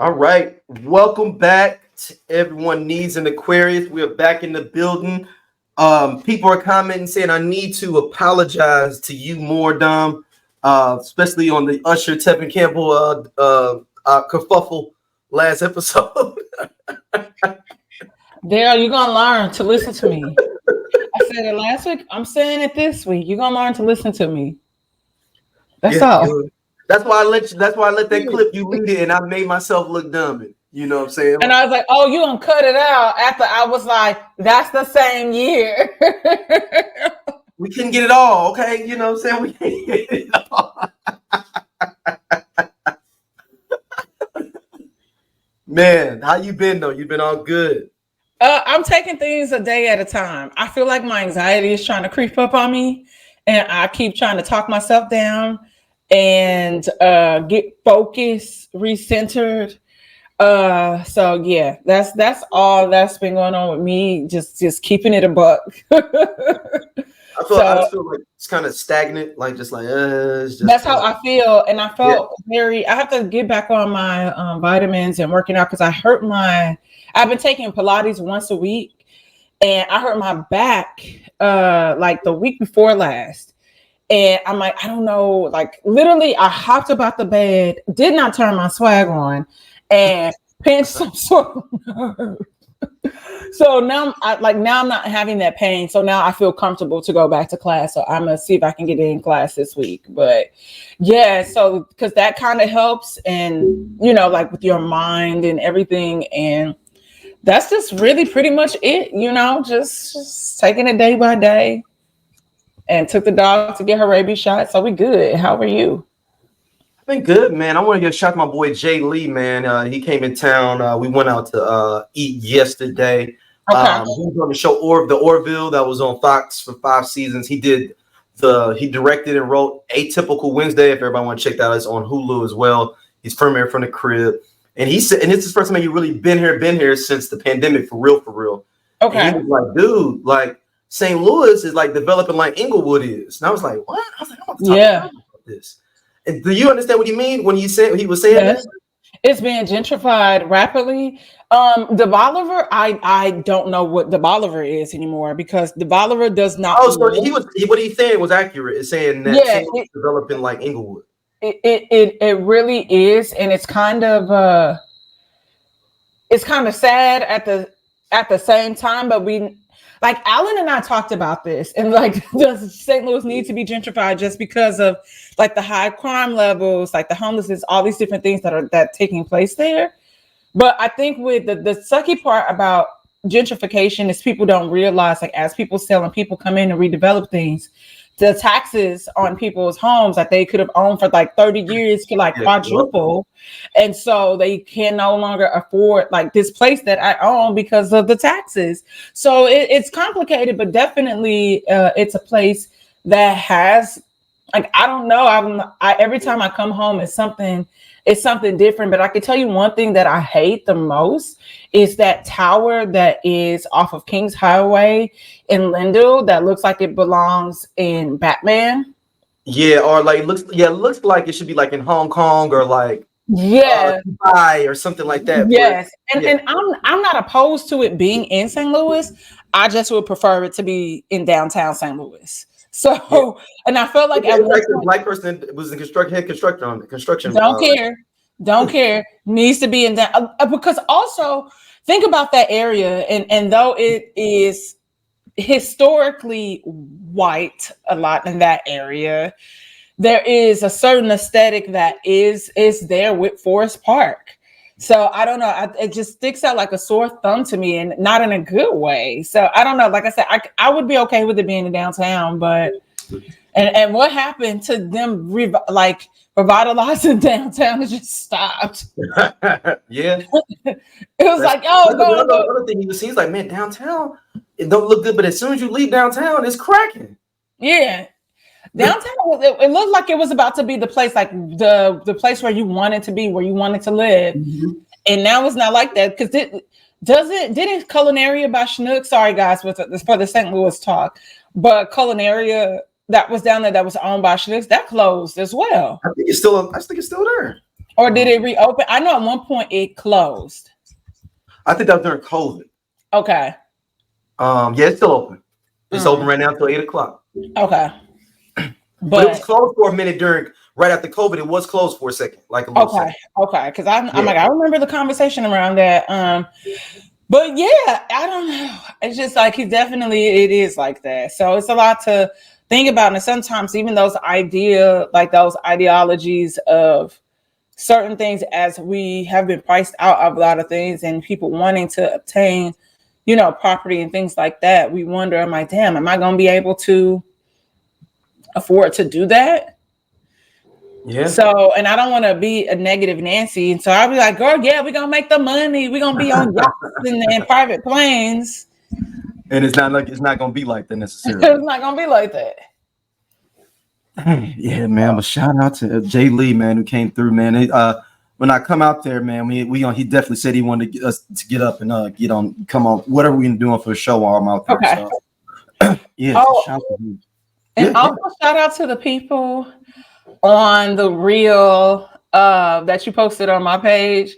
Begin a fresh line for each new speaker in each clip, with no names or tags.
All right, welcome back to Everyone Needs an Aquarius. We are back in the building. People are commenting saying I need to apologize to you more, Dom, especially on the Usher Tevin Campbell kerfuffle last episode.
Daryl, you're gonna learn to listen to me. I said it last week. I'm saying it this week. You're gonna learn to listen to me. That's all.
Good. That's why I let you. That's why I let that clip you read it, and I made myself look dumb. You know what I'm saying?
And I was like, "Oh, you gonna cut it out?" After I was like, "That's the same year."
We couldn't get it all, okay? You know what I'm saying? We can't get it all. Man, how you been though? You been all good?
I'm taking things a day at a time. I feel like my anxiety is trying to creep up on me, and I keep trying to talk myself down and get focused, recentered. So yeah, that's all that's been going on with me. Just keeping it a buck.
I feel like it's kind of stagnant, like it's just
that's how I feel. And I felt I have to get back on my vitamins and working out because I've been taking Pilates once a week and I hurt my back like the week before last. And I'm like, I don't know, like literally I hopped up out the bed, did not turn my swag on, and pinched some sort of nerve. So now I'm not having that pain. So now I feel comfortable to go back to class. So I'm gonna see if I can get in class this week. But yeah, so because that kind of helps, and like with your mind and everything, and that's just really pretty much it. Just taking it day by day. And took the dog to get her rabies shot. So we good. How are you?
I've been good, man. I want to give a shout to my boy Jay Lee, man. He came in town. We went out to eat yesterday.
Okay.
He was on the show the Orville that was on Fox for 5 seasons. He directed and wrote Atypical Wednesday. If everybody want to check that out, it's on Hulu as well. He's from the crib. And he said, and it's his first time he really been here since the pandemic for real.
Okay.
And he was like, dude, like St. Louis is like developing like Inglewood is. And I was like, what? I was like, I want to talk about this. And do you understand what he mean when he was saying
yes.
that?
It's being gentrified rapidly. The Bolivar, I don't know what the Bolivar is anymore because the Bolivar does not.
Oh, so what he's saying was accurate. It's saying that it's developing like Inglewood.
It really is, and it's kind of sad at the same time, but like Alan and I talked about this, and like, does St. Louis need to be gentrified just because of like the high crime levels, like the homelessness, all these different things that are taking place there? But I think with the sucky part about gentrification is people don't realize, like, as people sell and people come in and redevelop things, the taxes on people's homes that they could have owned for like 30 years could like quadruple. And so they can no longer afford like this place that I own because of the taxes. So it's complicated, but definitely it's a place that has, like, I don't know. Every time I come home, it's something different. But I can tell you one thing that I hate the most is that tower that is off of Kings Highway in Lindell that looks like it belongs in Batman.
Yeah, or like it looks like it should be like in Hong Kong or like Dubai or something like that.
Yes, and I'm not opposed to it being in St. Louis. I just would prefer it to be in downtown St. Louis. So, and I felt like
a black person was head constructor on the construction.
Don't care. Needs to be in that because also think about that area, and though it is historically white a lot in that area, there is a certain aesthetic that is there with Forest Park. So I don't know. It just sticks out like a sore thumb to me, and not in a good way. So I don't know. Like I said, I would be okay with it being in downtown, but and what happened to them revitalizing downtown? It just stopped.
Yeah,
it was like, oh,
the other thing he was saying is like, man, downtown it don't look good, but as soon as you leave downtown, it's cracking.
Yeah. Downtown, it looked like it was about to be the place, like the place where you wanted to be, where you wanted to live. Mm-hmm. And now it's not like that because didn't Culinaria by Schnook? Sorry guys, for the St. Louis talk, but Culinaria that was down there that was owned by Schnook's that closed as well.
I think it's still there.
Or did it reopen? I know at one point it closed.
I think that was during COVID.
Okay.
Yeah, it's still open. It's open right now until 8 o'clock.
Okay.
But it was closed for a minute right after COVID. It was closed for a second, like a little second.
Okay. Because I'm like, I remember the conversation around that. But yeah, I don't know. It's just like it is like that. So it's a lot to think about. And sometimes even those ideologies of certain things, as we have been priced out of a lot of things and people wanting to obtain, property and things like that, we wonder, am I going to be able to afford to do that?
Yeah.
So, and I don't want to be a negative Nancy. And so I'll be like, girl, yeah, we're going to make the money. We're going to be on yachts and private planes.
And it's not going to be like that necessarily.
It's not going to be like that.
Yeah, man. But shout out to Jay Lee, man, who came through, man. When I come out there, man, he definitely said he wanted to get us to get up and come on, whatever we're doing for the show while I'm out there.
Okay.
So, yeah.
Oh,
shout out to you.
And also shout out to the people on the reel that you posted on my page.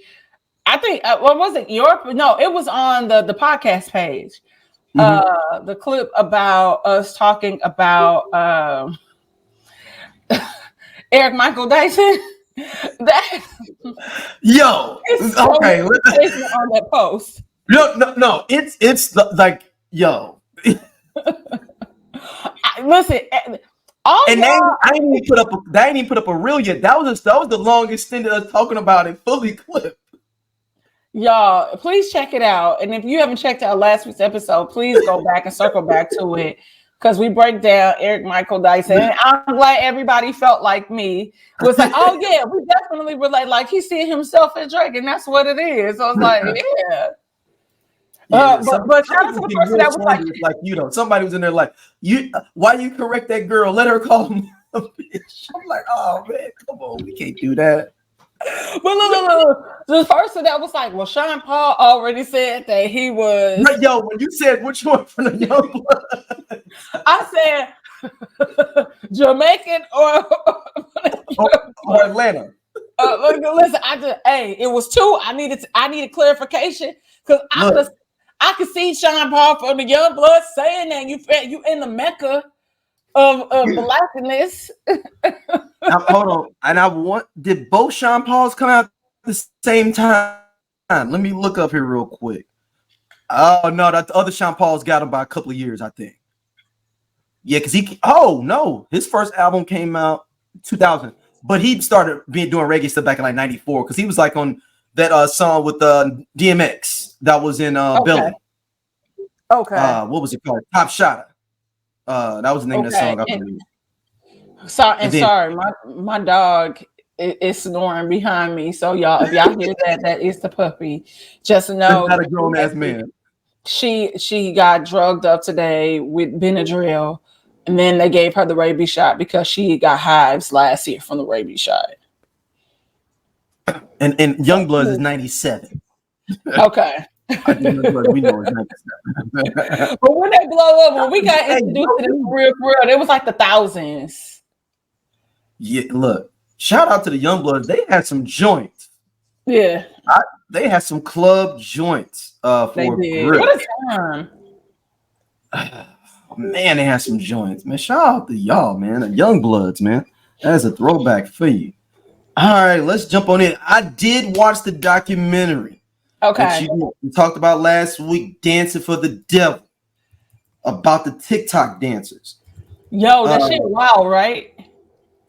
I think what was it? It was on the podcast page. The clip about us talking about Eric Michael Dyson. That
yo, okay,
on that post.
No, it's like yo.
Listen,
and I ain't even put up a reel yet. That was the longest thing that us talking about it fully clipped.
Y'all, please check it out. And if you haven't checked out last week's episode, please go back and circle back to it, because we break down Eric Michael Dyson. And I'm glad everybody felt like me. Was like, oh yeah, we definitely relate. Like he see himself as Drake, and that's what it is. So I was like, yeah. But shout out to the person that was like,
somebody was in there like, why you correct that girl? Let her call him a bitch. I'm like, oh man, come on, we can't do that.
But look, the person that was like, well, Sean Paul already said that he was.
But yo, when you said which one from the young blood,
I said Jamaican or
Atlanta.
Listen, it was two. I needed clarification, because I could see Sean Paul from the young blood saying that you in the Mecca of blackness.
Now, hold on, did both Sean Pauls come out at the same time? Let me look up here real quick. Oh no, the other Sean Pauls got him by a couple of years, I think. Yeah, because his first album came out 2000, but he started doing reggae stuff back in like 94, because he was like on that song with DMX that was in Billy.
Okay.
What was it called? Top Shotter. That was the name of that song, I believe.
Sorry, my dog is snoring behind me. So y'all, if y'all hear that is the puppy. Just know
that's not a grown ass man.
She got drugged up today with Benadryl, and then they gave her the rabies shot because she got hives last year from the rabies shot. And
Youngblood is 97.
Okay.
We know it's 97.
But when they blow up, when we got introduced to this real, it was like the thousands.
Yeah, look, shout out to the Youngbloods. They had some joints.
Yeah.
They had some club joints for
they did.
grip.
What a time.
Man, they had some joints. Man, shout out to y'all, man. The Youngbloods, man. That's a throwback for you. All right, let's jump on in. I did watch the documentary.
Okay.
We talked about last week, Dancing for the Devil, about the TikTok dancers.
Yo, that shit wild, right?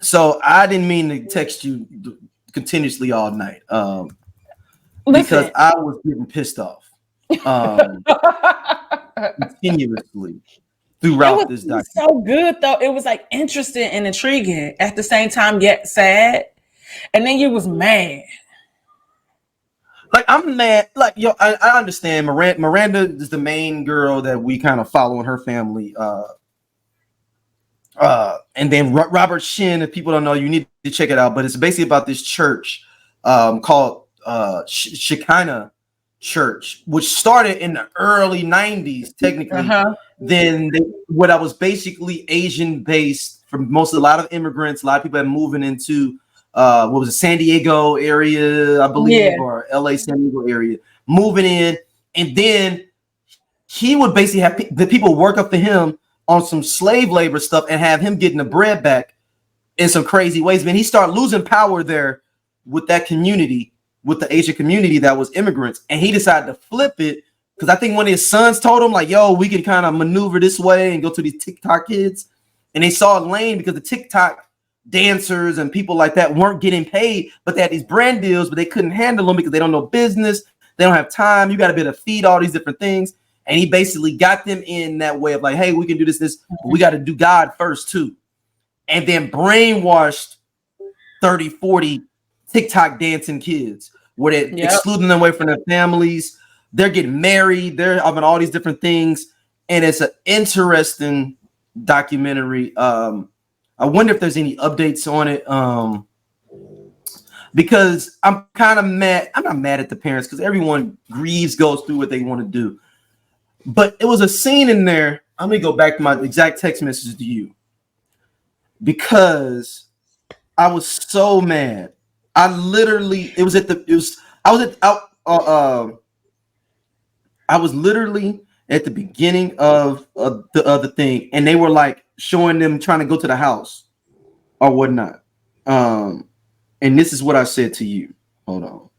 So I didn't mean to text you continuously all night because I was getting pissed off continuously throughout this documentary.
So good though. It was like interesting and intriguing at the same time, yet sad. And then you was mad.
Like I'm mad. Like I understand. Miranda is the main girl that we kind of follow in her family. And then Robert Shin, if people don't know, you need to check it out. But it's basically about this church called Shekinah Church, which started in the early 90s, technically. Then what I was basically Asian based, from a lot of immigrants, a lot of people that moving into what was it, San Diego area, I believe, or LA, San Diego area, moving in. And then he would basically have the people work up for him on some slave labor stuff and have him getting the bread back in some crazy ways. Man, he started losing power there with that community, with the Asian community that was immigrants. And he decided to flip it because I think one of his sons told him, like, yo, we can kind of maneuver this way and go to these TikTok kids. And they saw a lane because the TikTok dancers and people like that weren't getting paid, but they had these brand deals, but they couldn't handle them because they don't know business. They don't have time. You got to be able to feed all these different things. And he basically got them in that way of like, hey, we can do this, but we got to do God first too. And then brainwashed 30, 40 TikTok dancing kids where they're excluding them away from their families. They're getting married. They're having all these different things. And it's an interesting documentary. I wonder if there's any updates on it. Because I'm kind of mad. I'm not mad at the parents because everyone grieves, goes through what they want to do. But it was a scene in there. I'm going to go back to my exact text message to you because I was so mad. I was literally at the beginning of the other thing, and they were like showing them trying to go to the house or whatnot. And this is what I said to you. Hold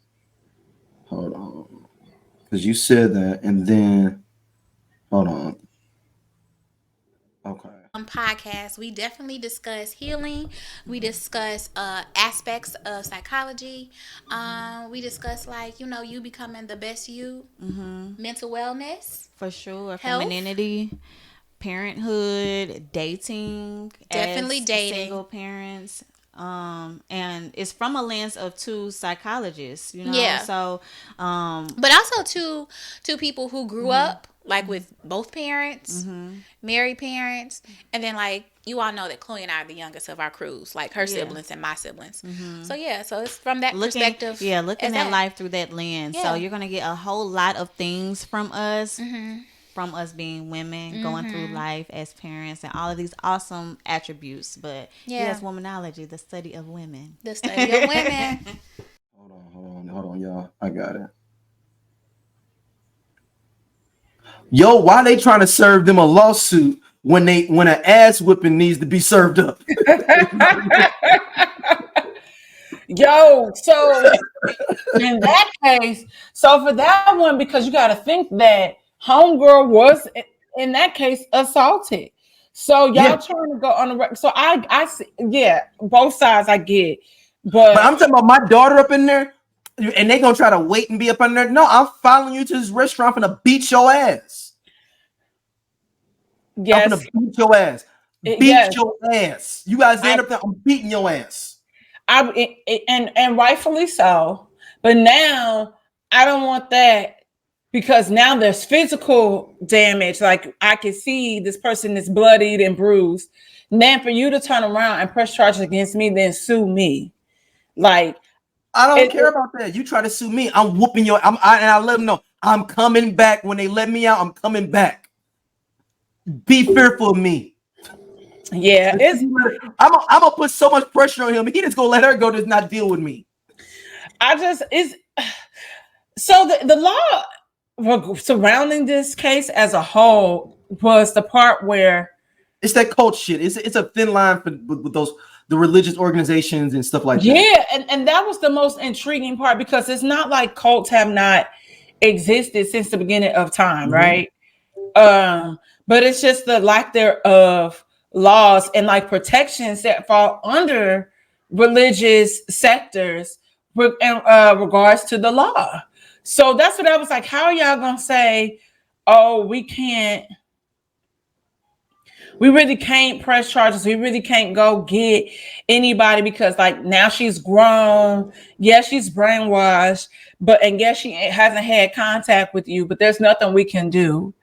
on, because you said that, and then hold on. Okay.
Podcast, we definitely discuss healing. We discuss aspects of psychology. We discuss you becoming the best you, mental wellness,
for sure,
health,
femininity, parenthood, dating,
definitely dating,
single parents. And it's from a lens of two psychologists, So,
but also two people who grew up like with both parents, married parents, and then you all know that Chloe and I are the youngest of our crews, like her siblings and my siblings. So so it's from that perspective.
Yeah, looking at life through that lens. So you're gonna get a whole lot of things from us. From us being women, going through life as parents, and all of these awesome attributes. But yes, womanology, the study of women.
The study of women.
Hold on, y'all. I got it. Yo, why they trying to serve them a lawsuit when an ass whipping needs to be served up?
Yo, so in that case, so for that one, because you got to think that homegirl was in that case assaulted. So y'all trying to go on the record. So I see, both sides I get, but
I'm talking about my daughter up in there, and they gonna try to wait and be up in there. No, I'm following you to this restaurant and beat your ass.
Yes,
I'm gonna beat your ass. Beat your ass. You guys end up there. I'm beating your ass.
And rightfully so. But now I don't want that. Because now there's physical damage. Like I can see this person is bloodied and bruised. Then for you to turn around and press charges against me, then sue me. Like
I don't care about that. You try to sue me, I'm whooping your. And I let them know I'm coming back when they let me out. I'm coming back. Be fearful of me.
Yeah,
I'm gonna put so much pressure on him. He just gonna let her go. Does not deal with me.
So the law surrounding this case as a whole was the part where
it's that cult shit. It's a thin line with the religious organizations and stuff like that.
Yeah, and that was the most intriguing part because it's not like cults have not existed since the beginning of time, right? But it's just the lack thereof laws and protections that fall under religious sectors in regards to the law. So that's what I was like, how are y'all going to say, oh, we really can't press charges. We really can't go get anybody because now she's grown. Yes, she's brainwashed, and yes, she hasn't had contact with you, but there's nothing we can do.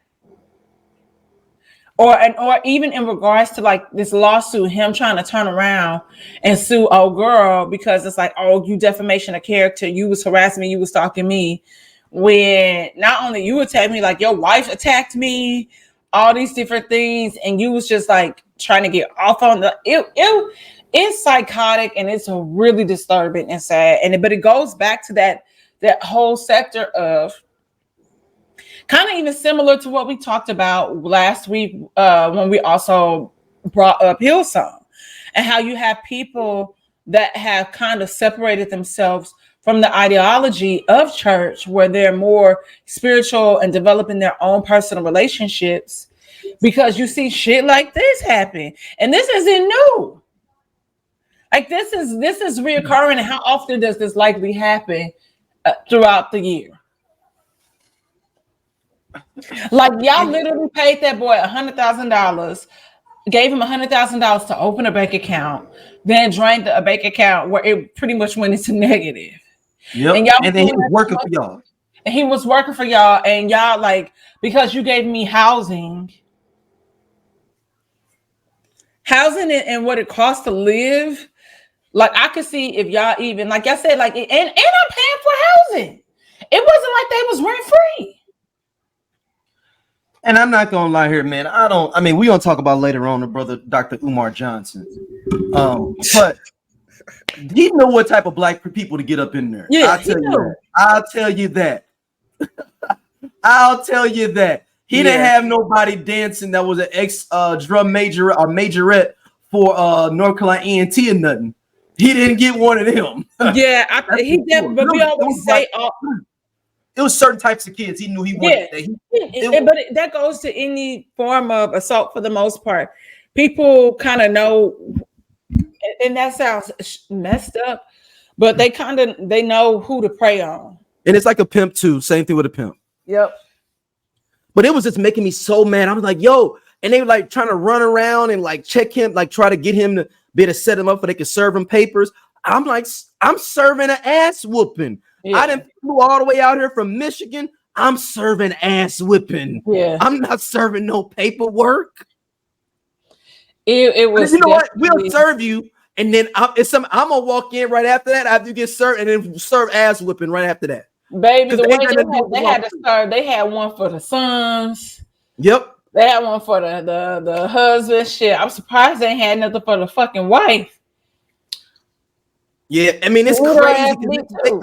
Or even in regards to this lawsuit, him trying to turn around and sue old girl because it's you defamation of character. You was harassing me. You was stalking me. When not only you attacked me, your wife attacked me. all these different things, and you was just like trying to get off on the it's psychotic, and it's really disturbing and sad. But it goes back to that whole sector of kind of even similar to what we talked about last week when we also brought up Hillsong, and how you have people that have kind of separated themselves from the ideology of church, where they're more spiritual and developing their own personal relationships, because you see shit like this happen, and this isn't new. Like this is reoccurring. And how often does this likely happen throughout the year? Like y'all literally paid that boy $100,000, gave him $100,000 to open a bank account, then drained a bank account where it pretty much went into negative.
Yep. And then he was working for y'all.
And he was working for y'all, and y'all like, because you gave me housing and what it costs to live. Like I could see if y'all even, like I said, like, and I'm paying for housing. It wasn't like they was rent free.
And I'm not gonna lie here, man. We gonna talk about later on the brother Dr. Umar Johnson. But he know what type of black people to get up in there.
Yeah,
I'll tell you that. I'll tell you that. He didn't have nobody dancing that was an ex drum major or majorette for North Carolina ENT or nothing. He didn't get one of them.
Yeah, he did, but we always say
it was certain types of kids he knew he wanted.
But that goes to any form of assault for the most part. People kind of know, and that sounds messed up, but they know who to prey on.
And it's like a pimp too. Same thing with a pimp.
Yep.
But it was just making me so mad. I was like, yo, and they were like trying to run around and like check him, like try to get him to be able to set him up so they could serve him papers. I'm like, I'm serving an ass whooping. Yeah. I didn't flew all the way out here from Michigan. I'm serving ass whipping.
Yeah.
I'm not serving no paperwork.
It was.
You know what? We'll serve you, and then I'm gonna walk in right after that after you get served, and then serve ass whipping right after that.
Baby, they had to serve. They had one for the sons.
Yep.
They had one for the husband. Shit, I'm surprised they had nothing for the fucking wife.
Yeah, I mean it's crazy.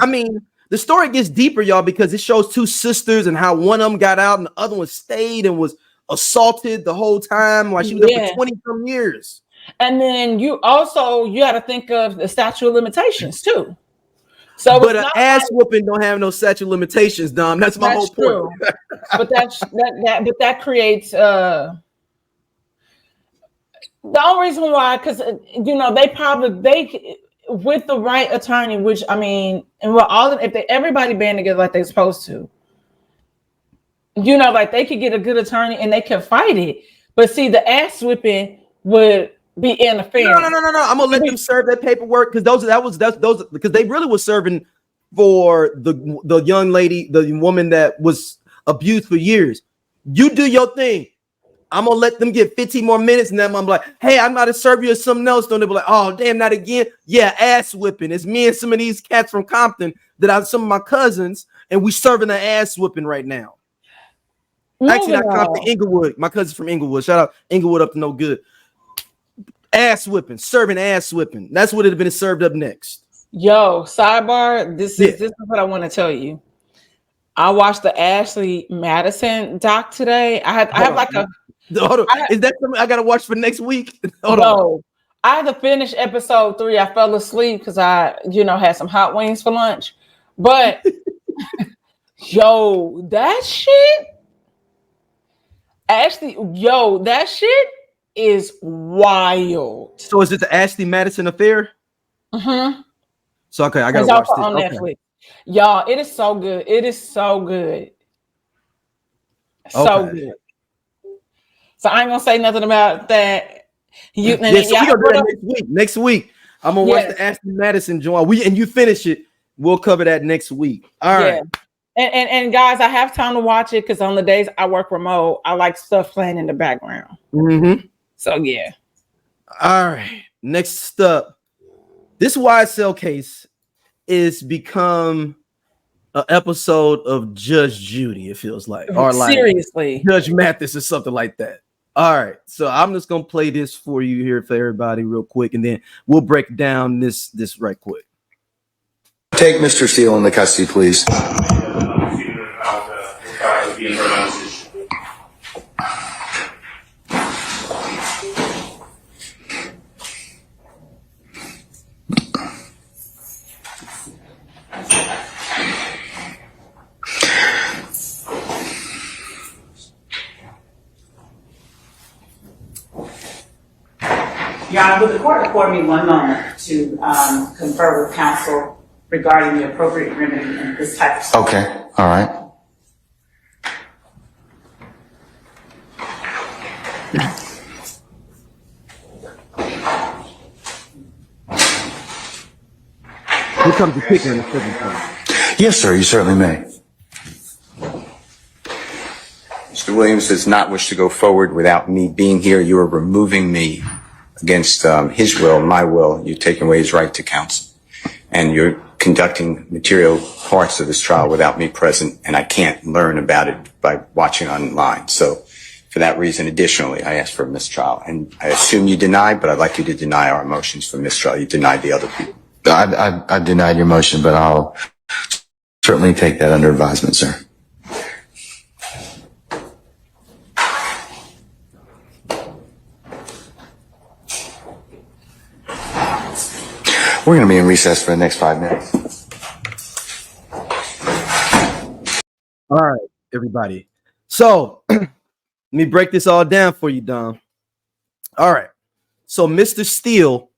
I mean, the story gets deeper, y'all, because it shows two sisters and how one of them got out and the other one stayed and was assaulted the whole time while she was there for 20 some years.
And then you got to think of the statute of limitations too. So,
but an ass whooping don't have no statute of limitations, Dom. That's my whole point.
But that creates the only reason why, because they with the right attorney, which I mean, and everybody band together like they're supposed to, like they could get a good attorney and they could fight it. But see, the ass whipping would be interfering.
No. I'm gonna let them serve that paperwork because those because they really was serving for the young lady, the woman that was abused for years. You do your thing. I'm gonna let them get 15 more minutes, and then I'm like, hey, I'm about to serve you something else. Don't they be like, oh damn, not again? Yeah, ass whipping. It's me and some of these cats from Compton some of my cousins, and we serving an ass whipping right now. Actually, not Compton, Inglewood. My cousin's from Inglewood. Shout out Inglewood up to no good. Ass whipping, serving ass whipping. That's what it'd been served up next.
Yo, sidebar. This is what I want to tell you. I watched the Ashley Madison doc today. I have like a.
Hold on. Is that something I gotta watch for next week? Hold on.
I had to finish episode 3. I fell asleep because I, had some hot wings for lunch. But yo, that shit. Ashley, that shit is wild.
So is it the Ashley Madison affair?
Mm-hmm.
So okay, I gotta watch this
on Netflix. Y'all, it is so good. It is so good. So good. So I ain't gonna say nothing about that.
So we gonna do that next week. I'm gonna watch the Ashley Madison joint. You finish it. We'll cover that next week. All right.
And guys, I have time to watch it because on the days I work remote, I like stuff playing in the background.
Mm-hmm.
So yeah.
All right. Next up, this YSL case is become an episode of Judge Judy, it feels like, or like
Seriously,
Judge Mathis or something like that. All right, so I'm just gonna play this for you here for everybody real quick, and then we'll break down this right quick.
Take Mr. Steele into custody, please.
Your Honor, would the court afford me one moment to confer with counsel regarding the appropriate remedy in this type of
Okay, all right.
Here comes the kicker in the prison point.
Yes, sir, you certainly may. Mr. Williams does not wish to go forward without me being here. You are removing me against his will, my will. You're taking away his right to counsel. And you're conducting material parts of this trial without me present, and I can't learn about it by watching online. So for that reason, additionally, I asked for a mistrial. And I assume you deny, but I'd like you to deny our motions for mistrial. You denied the other people. I denied your motion, but I'll certainly take that under advisement, sir. We're going to be in recess for the next 5 minutes.
All right, everybody. So let me break this all down for you, Dom. All right. So Mr. Steele.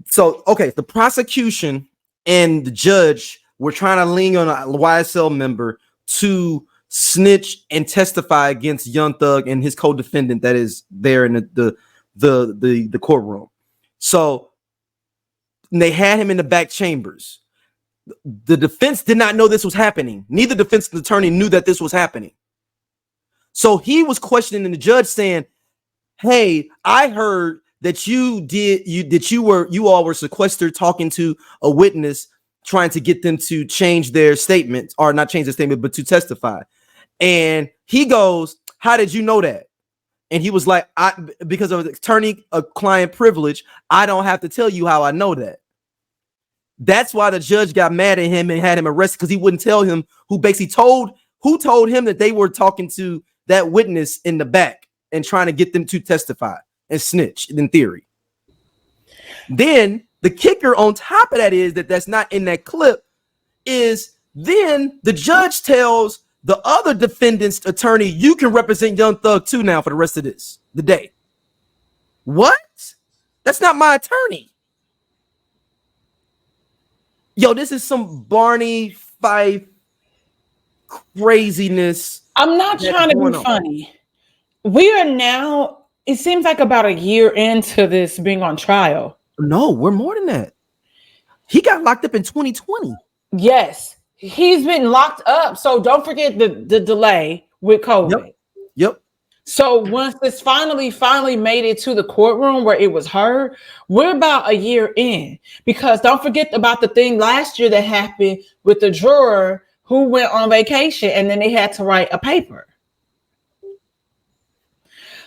So, okay, the prosecution and the judge were trying to lean on a YSL member to snitch and testify against Young Thug and his co-defendant that is there in the courtroom. So they had him in the back chambers. The defense did not know this was happening. Neither defense attorney knew that this was happening. So he was questioning the judge, saying, "Hey, I heard that you all were sequestered talking to a witness, trying to get them to change their statement, or not change their statement, but to testify." And he goes, "How did you know that?" And he was like, because of attorney-client privilege, I don't have to tell you how I know that. That's why the judge got mad at him and had him arrested, because he wouldn't tell him who told him that they were talking to that witness in the back and trying to get them to testify and snitch in theory. Then the kicker on top of that is that's not in that clip is then the judge tells the other defendant's attorney, "You can represent Young Thug too now for the rest of the day." What? That's not my attorney. Yo, this is some Barney Fife craziness.
I'm not trying to be funny. We are now, it seems like about a year into this being on trial.
No, we're more than that. He got locked up in 2020.
Yes, he's been locked up. So don't forget the delay with COVID.
Yep.
So once this finally made it to the courtroom where it was heard, we're about a year in. Because don't forget about the thing last year that happened with the juror who went on vacation and then they had to write a paper.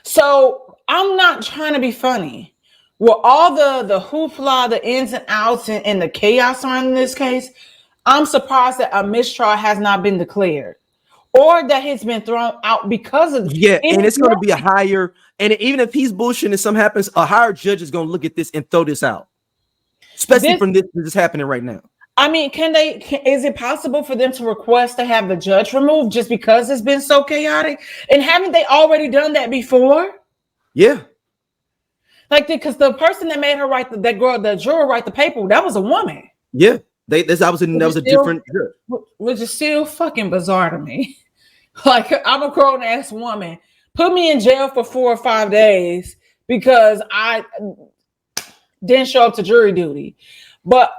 So I'm not trying to be funny. With all the hoopla, the ins and outs, and the chaos around this case, I'm surprised that a mistrial has not been declared, or that it's been thrown out because of
and it's going to be a higher, and even if he's bullshitting and something happens, a higher judge is going to look at this and throw this out, especially from this happening right now.
I mean, is it possible for them to request to have the judge removed just because it's been so chaotic? And haven't they already done that before?
Yeah.
Like, because the person that made her the juror write the paper, that was a woman.
Yeah. That was a different judge.
Which is still fucking bizarre to me. Like, I'm a grown ass woman. Put me in jail for 4 or 5 days because I didn't show up to jury duty. But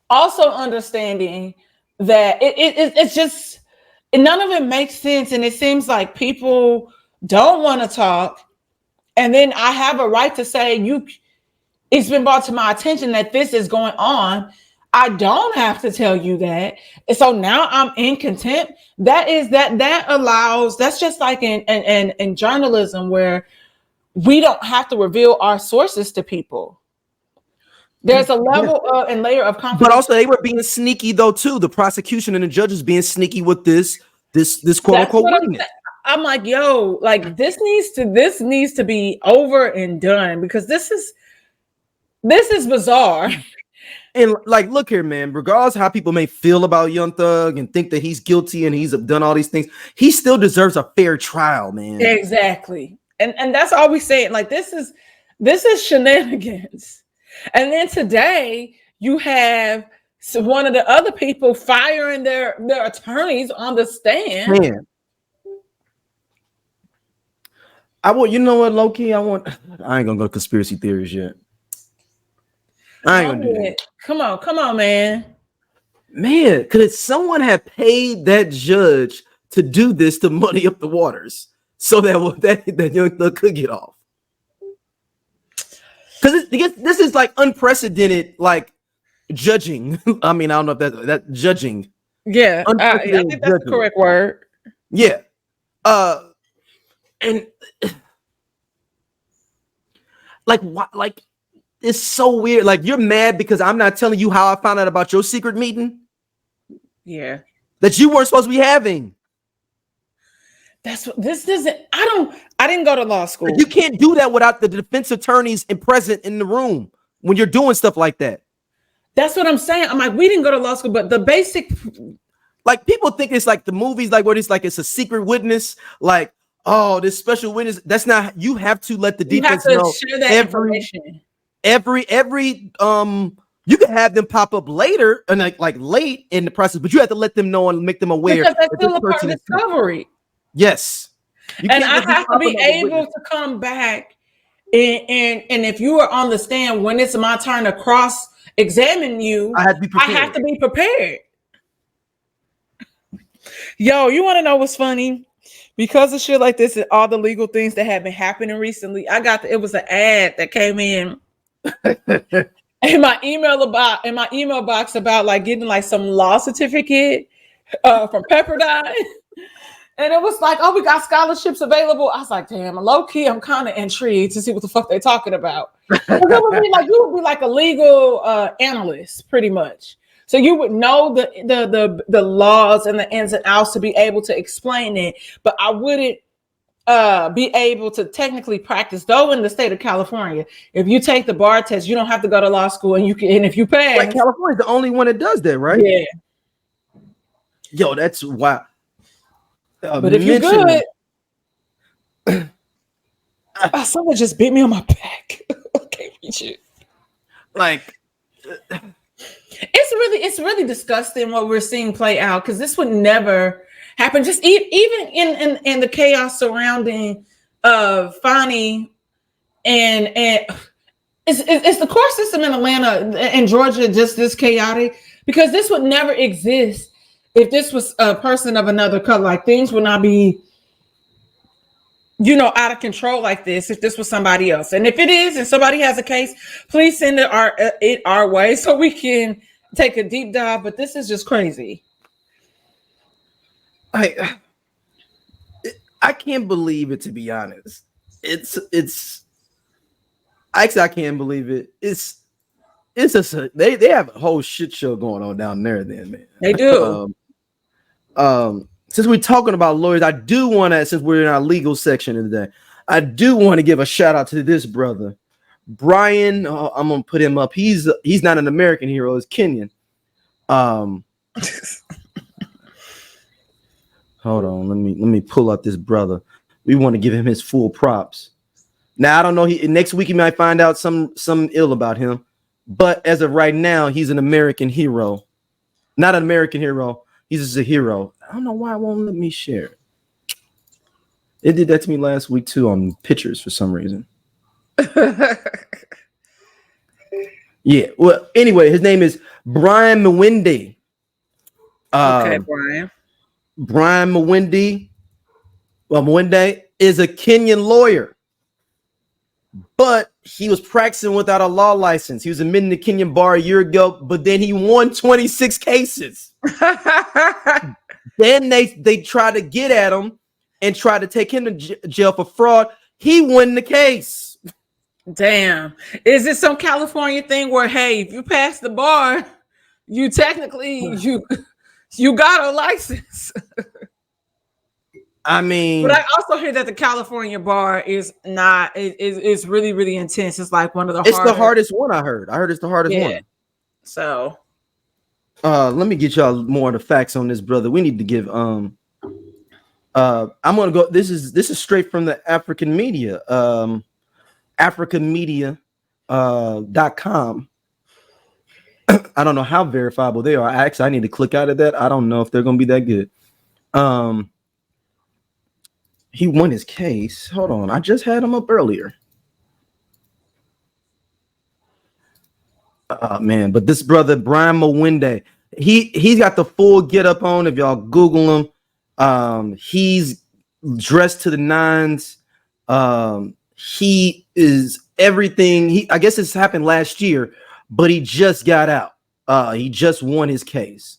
also understanding that it's just, none of it makes sense. And it seems like people don't want to talk. And then I have a right to say, it's been brought to my attention that this is going on. I don't have to tell you that. And so now I'm in contempt. That allows, that's just like in journalism where we don't have to reveal our sources to people. There's a level and layer of confidence.
But also they were being sneaky though too. The prosecution and the judges being sneaky with this quote unquote witness.
I'm like, yo, like this needs to be over and done, because this is bizarre.
And like, look here, man, regardless of how people may feel about Young Thug and think that he's guilty and he's done all these things, he still deserves a fair trial, man.
Exactly. And that's all we say. Like, this is shenanigans. And then today you have one of the other people firing their attorneys on the stand.
Man. You know what, low-key, I ain't gonna go conspiracy theories yet. I ain't gonna do that.
Come on, man.
Man, could someone have paid that judge to do this to muddy up the waters so that Young Thug could get off? Because this is like unprecedented, like judging. I mean, I don't know if that judging.
Yeah, I think that's the correct word.
Yeah. And like what? Like, it's so weird. Like, you're mad because I'm not telling you how I found out about your secret meeting.
Yeah,
that you weren't supposed to be having.
That's what this doesn't. I didn't go to law school.
You can't do that without the defense attorneys present in the room when you're doing stuff like that.
That's what I'm saying. I'm like, we didn't go to law school, but the basic,
like, people think it's like the movies, like where it's like it's a secret witness, like, oh, this special witness. That's not. You have to let the defense know
share that information.
Every you can have them pop up later and like late in the process, but you have to let them know and make them aware.
Because that's still a part of discovery.
Yes.
And I have to be able to come back and if you are on the stand when it's my turn to cross-examine you, I have to be prepared. Yo, you want to know what's funny? Because of shit like this and all the legal things that have been happening recently, it was an ad that came in my email box about like getting like some law certificate from Pepperdine. And it was like, oh, we got scholarships available. I was like, damn, low key, I'm kind of intrigued to see what the fuck they're talking about. You would be like a legal analyst, pretty much. So you would know the laws and the ins and outs to be able to explain it, but I wouldn't be able to technically practice. Though in the state of California, if you take the bar test, you don't have to go to law school, and if you pass,
like California's the only one that does that, right?
Yeah.
Yo, that's why.
But if you're good, someone just beat me on my back. I can't reach it.
Like,
it's really disgusting what we're seeing play out, because this would never happen. Just even in the chaos surrounding Fani and it's the court system in Atlanta and Georgia just this chaotic, because this would never exist if this was a person of another color. Like, things would not be, out of control like this if this was somebody else. And if it is, and somebody has a case, please send it our way so we can take a deep dive. But this is just crazy.
I can't believe it, to be honest. Actually, I can't believe it. They have a whole shit show going on down there, then, man.
They do.
Since we're talking about lawyers, I do want to, since we're in our legal section today, I do want to give a shout out to this brother, Brian. I'm gonna put him up. He's not an American hero. He's Kenyan. Hold on. Let me pull out this brother. We want to give him his full props. Now, I don't know. Next week he might find out some ill about him, but as of right now, he's an American hero. Not an American hero. He's just a hero. I don't know why it won't let me share. It did that to me last week too on pictures for some reason. Yeah. Well, anyway, his name is Brian Mwenda.
Okay, Brian.
Brian Mwenda. Well, Mwenda is a Kenyan lawyer, but he was practicing without a law license. He was admitted to Kenyan bar a year ago, but then he won 26 cases. Then they tried to get at him and try to take him to jail for fraud. He won the case.
Damn. Is it some California thing where, hey, if you pass the bar, you technically you got a license?
I mean,
but I also hear that the California bar is not is really, really intense. It's like one of the
the hardest one. I heard it's the hardest one.
So
let me get y'all more of the facts on this, brother. We need to give I'm gonna go. This is straight from the African media, africanmedia.com. I don't know how verifiable they are. Actually, I need to click out of that. I don't know if they're gonna be that good. He won his case. Hold on, I just had him up earlier. Man, but this brother Brian Mwenda, he's got the full get up on. If y'all Google him, he's dressed to the nines. He is everything. I guess this happened last year, but he just got out. He just won his case.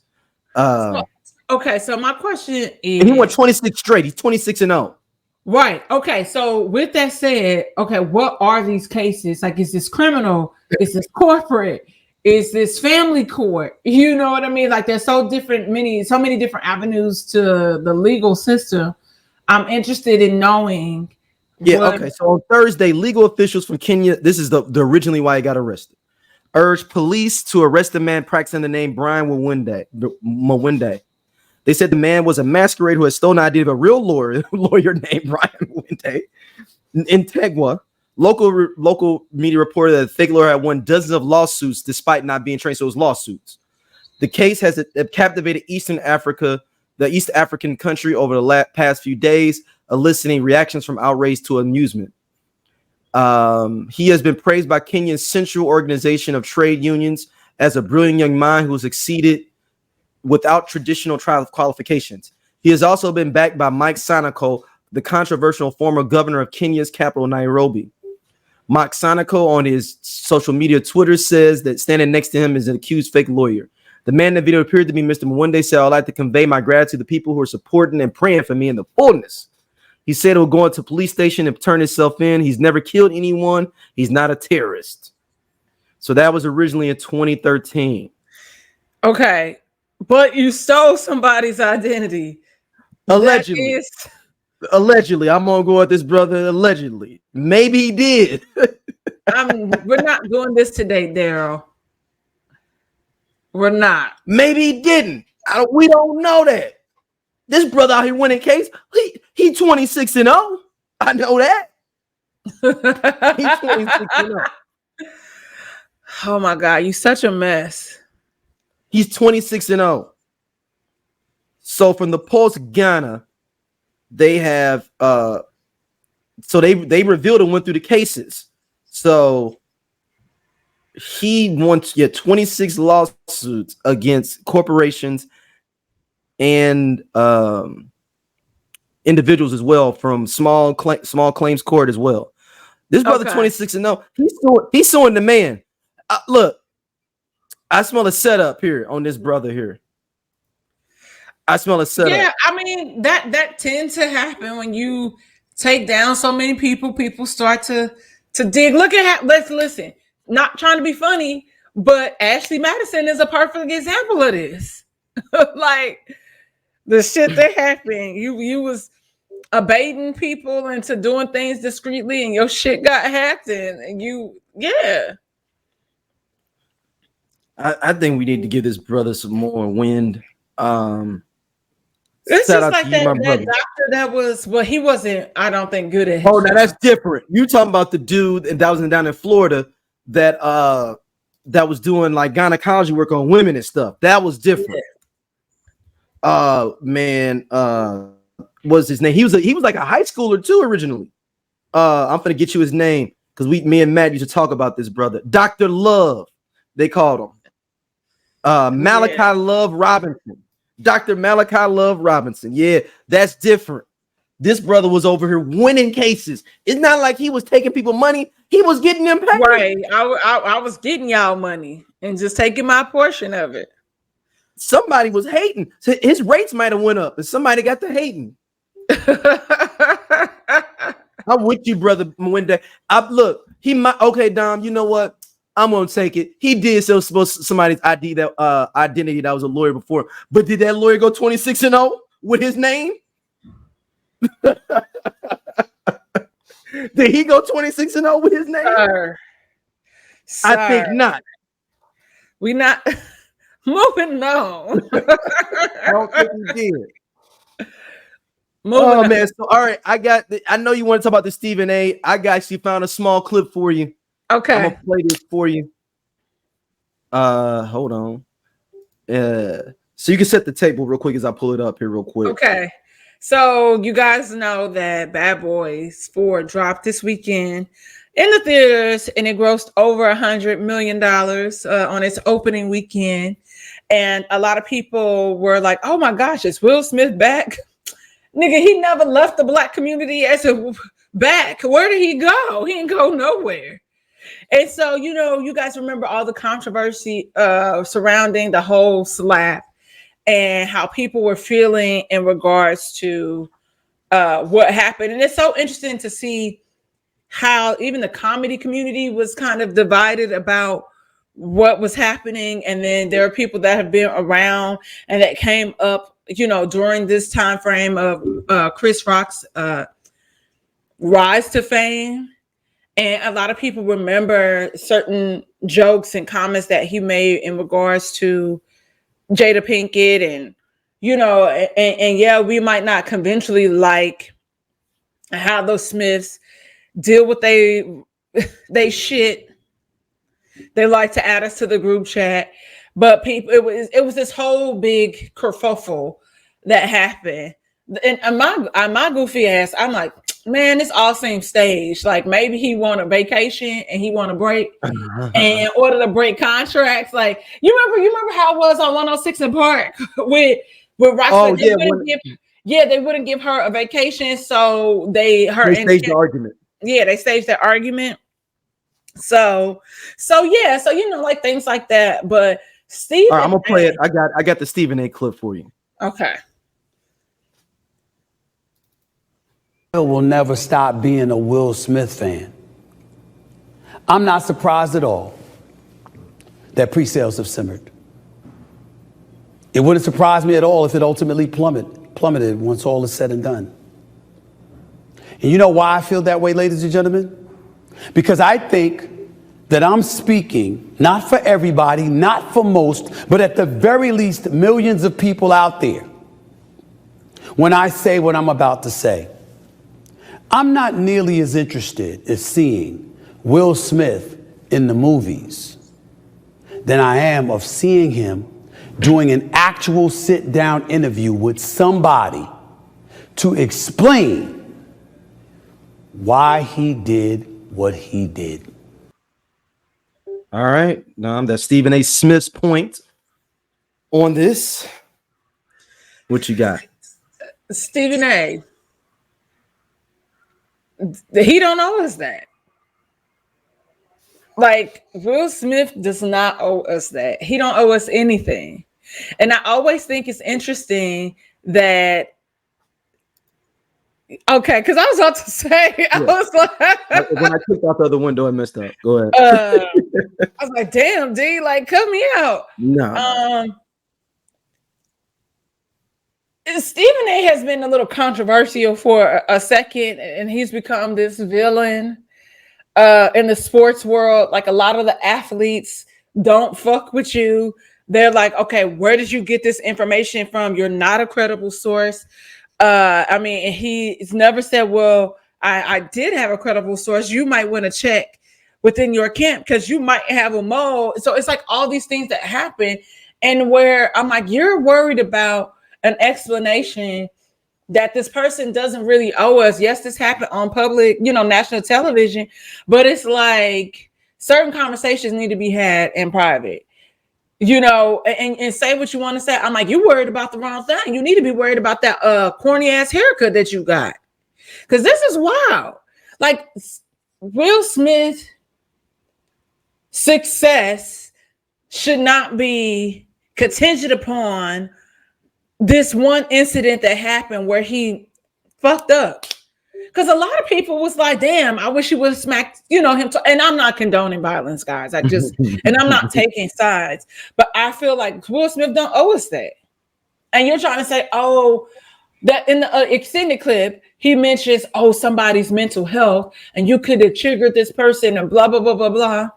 Okay, so my question is,
and he won 26 straight. He's 26-0.
Right. Okay. So with that said, okay, what are these cases? Like, is this criminal? Is this corporate? Is this family court? You know what I mean? Like, there's so many different avenues to the legal system. I'm interested in knowing.
Yeah. Okay. So on Thursday, legal officials from Kenya, this is the originally why he got arrested, urged police to arrest the man practicing the name Brian Mwenda. They said the man was a masquerade who had stolen ID of a real lawyer named Brian Mwenda in Tegwa. Local media reported that the fake lawyer had won dozens of lawsuits despite not being trained. So it was lawsuits. The case has captivated the East African country over the past few days, eliciting reactions from outrage to amusement. He has been praised by Kenya's Central Organization of Trade Unions as a brilliant young mind who succeeded without traditional trial qualifications. He has also been backed by Mike Sonko, the controversial former governor of Kenya's capital, Nairobi. Mike Sonko on his social media Twitter says that standing next to him is an accused fake lawyer. The man in the video appeared to be Mr. Mwenda. Said, "I'd like to convey my gratitude to the people who are supporting and praying for me in the fullness." He said he'll go into police station and turn himself in. He's never killed anyone. He's not a terrorist. So that was originally in 2013.
Okay. But you stole somebody's identity.
Allegedly. Allegedly. I'm going to go at this brother. Allegedly. Maybe he did.
We're not doing this today, Daryl. We're not.
Maybe he didn't. We don't know that. This brother out here winning case, he 26-0. I know that. He's 26-0.
Oh my God, you such a mess.
He's 26-0. So from the Pulse Ghana, they have so they revealed and went through the cases. So he won 26 lawsuits against corporations and individuals as well from small claims court as well. This brother 26-0. He's suing the man. Look, I smell a setup here on this brother here. I smell a setup.
Yeah, I mean that tends to happen when you take down so many people. People start to dig. Look at let's listen. Not trying to be funny, but Ashley Madison is a perfect example of this. Like the shit that happened. You was abating people into doing things discreetly, and your shit got hacked, and you
I think we need to give this brother some more wind.
It's just like that doctor that was, well, he wasn't, I don't think, good at his
job. Now that's different. You talking about the dude that was down in Florida that was doing like gynecology work on women and stuff. That was different. What's his name? He was like a high schooler too originally. I'm gonna get you his name because me and Matt used to talk about this brother. Dr. Love, they called him. Malachi Love Robinson. Dr. Malachi Love Robinson. Yeah, that's different. This brother was over here winning cases. It's not like he was taking people money. He was getting them paid.
Right. I was getting y'all money and just taking my portion of it.
Somebody was hating. So his rates might have went up and somebody got to hating. I'm with you, brother Mwenda. Look, he might. Okay, Dom, you know what? I'm gonna take it. He did sell somebody's identity that was a lawyer before, but did that lawyer go 26-0 with his name? Did he go 26-0 with his name?
Sir.
I think not.
We not moving on.
I don't think he did.
Moving on.
Man. So all right, I know you want to talk about the Stephen A. I actually found a small clip for you.
Okay.
I'm gonna play this for you. Hold on. So you can set the table real quick as I pull it up here real quick.
Okay. So you guys know that Bad Boys 4 dropped this weekend in the theaters, and it grossed over $100 million on its opening weekend. And a lot of people were like, "Oh my gosh, is Will Smith back?" Nigga, he never left the Black community as a back. Where did he go? He didn't go nowhere. And so, you guys remember all the controversy surrounding the whole slap and how people were feeling in regards to what happened. And it's so interesting to see how even the comedy community was kind of divided about what was happening. And then there are people that have been around and that came up, during this time frame of Chris Rock's rise to fame. And a lot of people remember certain jokes and comments that he made in regards to Jada Pinkett, and yeah, we might not conventionally like how those Smiths deal with they shit. They like to add us to the group chat, but people, it was this whole big kerfuffle that happened. And my goofy ass, I'm like, man, this all seems staged. Like maybe he want a vacation and he want a break, and in order to break contracts, like you remember how it was on 106 in Park with Rockstar.
Oh
they wouldn't give her a vacation, so they staged the argument. Yeah, they staged that argument. So like things like that. But Steve,
I'm gonna play it. I got the Stephen A. clip for you.
Okay.
Will never stop being a Will Smith fan. I'm not surprised at all that pre-sales have simmered. It wouldn't surprise me at all if it ultimately plummeted once all is said and done. And you know why I feel that way, ladies and gentlemen? Because I think that I'm speaking not for everybody, not for most, but at the very least millions of people out there when I say what I'm about to say. I'm not nearly as interested as seeing Will Smith in the movies than I am of seeing him doing an actual sit-down interview with somebody to explain why he did what he did.
All right, that's Stephen A. Smith's point on this. What you got?
Stephen A. He don't owe us that. Like Will Smith does not owe us that. He don't owe us anything. And I always think it's interesting that because I was about to say, I was like,
when I clicked out the other window, I messed up. Go ahead.
I was like, damn, D, like cut me out.
No.
Stephen A. has been a little controversial for a second, and he's become this villain in the sports world. Like a lot of the athletes don't fuck with you. They're like, okay, where did you get this information from? You're not a credible source. He's never said, well, I did have a credible source. You might want to check within your camp because you might have a mole. So it's like all these things that happen, and where I'm like, you're worried about an explanation that this person doesn't really owe us. Yes, this happened on public, national television, but it's like certain conversations need to be had in private, and say what you want to say. I'm like, you worried about the wrong thing. You need to be worried about that corny ass haircut that you got. Because this is wild. Like Will Smith's success should not be contingent upon this one incident that happened where he fucked up. Because a lot of people was like, damn, I wish he would have smacked, him. And I'm not condoning violence, guys. And I'm not taking sides. But I feel like Will Smith don't owe us that. And you're trying to say, that in the extended clip, he mentions, somebody's mental health, and you could have triggered this person and blah, blah, blah, blah, blah.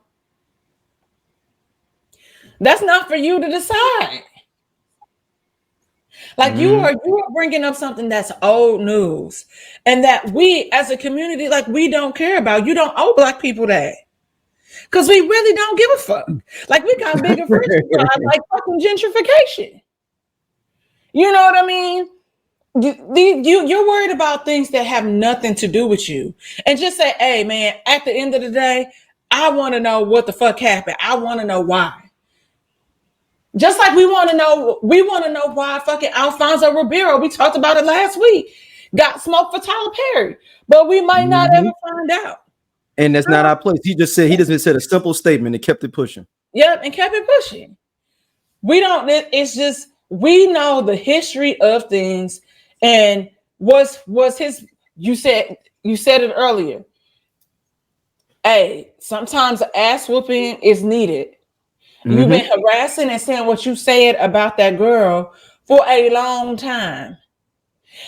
That's not for you to decide. Like you are bringing up something that's old news, and that we as a community, like we don't care about. You don't owe Black people that, because we really don't give a fuck. Like we got bigger fish like fucking gentrification. You know what I mean? You're worried about things that have nothing to do with you, and just say, "Hey, man, at the end of the day, I want to know what the fuck happened. I want to know why." Just like we want to know why fucking Alfonso Ribeiro, we talked about it last week, got smoked for Tyler Perry, but we might not ever find out.
And that's not our place. He just said a simple statement and kept it pushing.
Yep, and kept it pushing. It's just we know the history of things, and was his. You said it earlier. Hey, sometimes an ass whooping is needed. You've been harassing and saying what you said about that girl for a long time.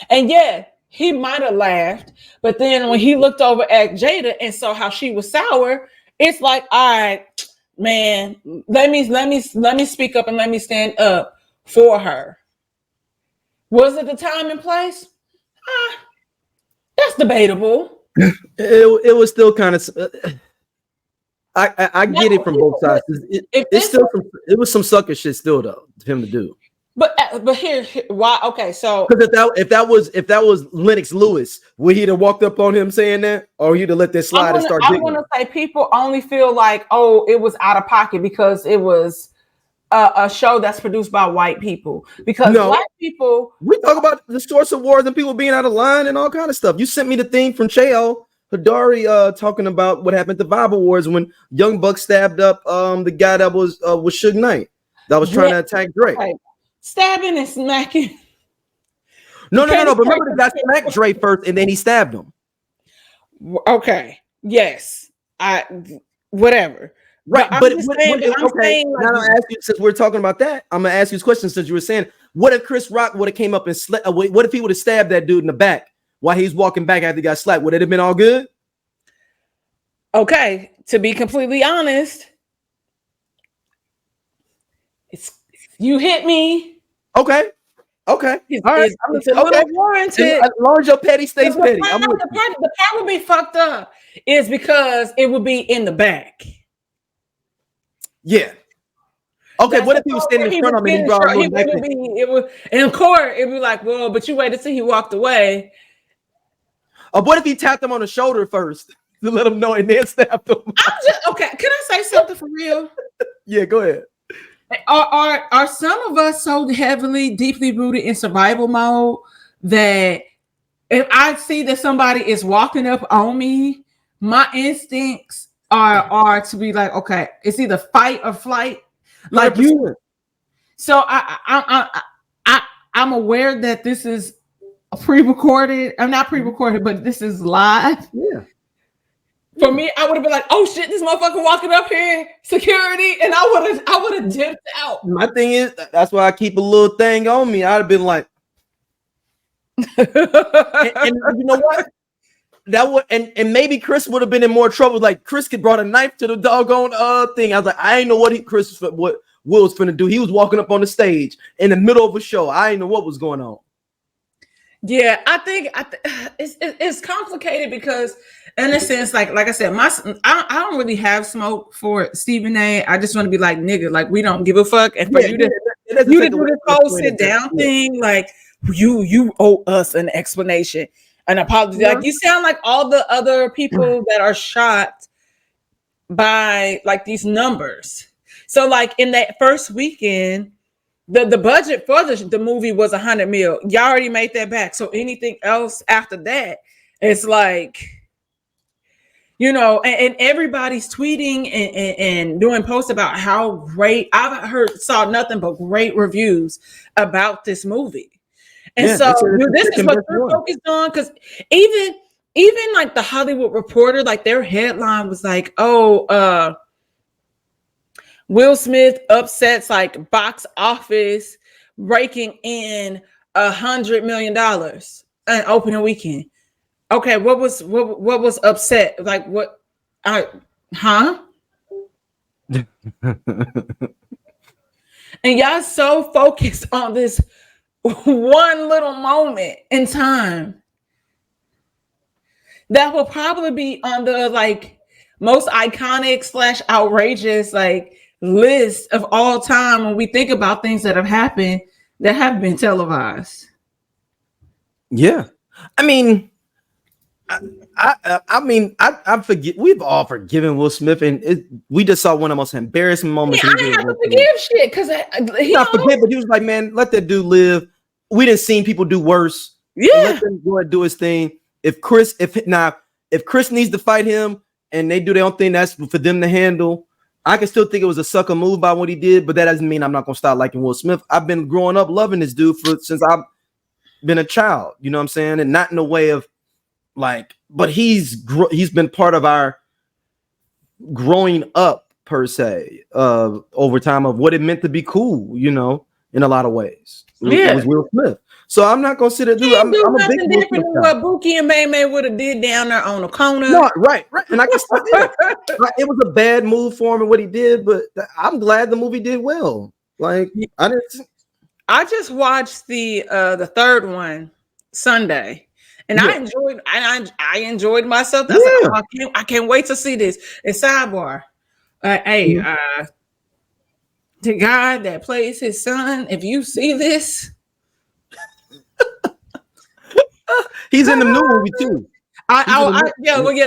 And yeah, he might have laughed, but then when he looked over at Jada and saw how she was sour, it's like, all right, man, let me speak up and let me stand up for her. Was it the time and place? That's debatable.
It was still kind of. I get it from both sides. It was some sucker shit still though for him to do.
But here why? Okay, so
because if that was Lennox Lewis, would he have walked up on him saying that, or he'd have let that slide and start? I want
to say people only feel like it was out of pocket because it was a show that's produced by white people. Because Black people,
we talk about the source of wars and people being out of line and all kind of stuff. You sent me the thing from Cheo Hadari talking about what happened to Bible Wars when Young Buck stabbed up the guy that was Suge Knight that was trying to attack Drake.
Okay. Stabbing and smacking.
No. But remember, the guy smacked Drake first, and then he stabbed him.
Okay. Yes. Whatever.
Right. But okay. Now I ask you, since we're talking about that, I'm gonna ask you this question. Since you were saying, what if Chris Rock would have came up and what if he would have stabbed that dude in the back while he's walking back after he got slapped? Would it have been all good?
Okay. To be completely honest, you hit me.
Okay. All right.
It's a little warranted.
As long as your petty stays petty.
The part would be fucked up is because it would be in the back.
Yeah. Okay. What if he was standing in front of me? In
court, it'd be like, well, but you waited till he walked away.
What if he tapped him on the shoulder first to let him know and then stabbed him?
Okay. Can I say something for real?
Yeah, go ahead.
Are some of us so deeply rooted in survival mode that if I see that somebody is walking up on me, my instincts are to be like, okay, it's either fight or flight. Like 100%. You. So I'm aware that this is pre-recorded. I'm not pre-recorded, but this is live.
Yeah.
For me, I would have been like, "Oh shit, this motherfucker walking up here, security," and I would have dipped out.
My thing is, that's why I keep a little thing on me. I'd have been like, and you know what? That would and maybe Chris would have been in more trouble. Like Chris could brought a knife to the doggone thing. I was like, I ain't know what Will was finna do. He was walking up on the stage in the middle of a show. I ain't know what was going on.
Yeah, I think it's complicated because, in a sense, like I said, I don't really have smoke for Stephen A. I just want to be like, nigga, like we don't give a fuck. And for you to do this whole sit down thing, like you owe us an explanation, an apology. Yeah. Like you sound like all the other people that are shot by like these numbers. So like in that first weekend, the budget for the movie was $100 million. Y'all already made that back. So anything else after that, It's like, and everybody's tweeting and doing posts about how great. Saw nothing but great reviews about this movie. And
Yeah,
so this is what
best
they're
one.
focused on, because even like the Hollywood Reporter, like their headline was like, Will Smith upsets like box office, raking in $100 million an opening weekend. Okay, what was upset? Like what? Huh? And y'all so focused on this one little moment in time that will probably be on the like most iconic / outrageous like list of all time when we think about things that have happened that have been televised.
Yeah, I mean, I forget. We've all forgiven Will Smith, and we just saw one of the most embarrassing moments.
Yeah, I didn't have to forgive shit because
not forget, but he was like, man, let that dude live. We didn't see people do worse.
Yeah,
let him go and do his thing. If Chris needs to fight him and they do their own thing, that's for them to handle. I can still think it was a sucker move by what he did, but that doesn't mean I'm not gonna stop liking Will Smith. I've been growing up loving this dude since I've been a child. You know what I'm saying? And not in a way of like, but he's been part of our growing up per se, over time of what it meant to be cool. You know, in a lot of ways. It was Will Smith. So I'm not gonna sit there. Dude, I'm a big
different than what Buki and May would have did down there on the corner.
No, right. And I guess it was a bad move for him and what he did, but I'm glad the movie did well. Like
I just watched the third one Sunday, and I enjoyed myself. I can't wait to see this. And sidebar, the guy that plays his son, if you see this.
He's in the new movie too.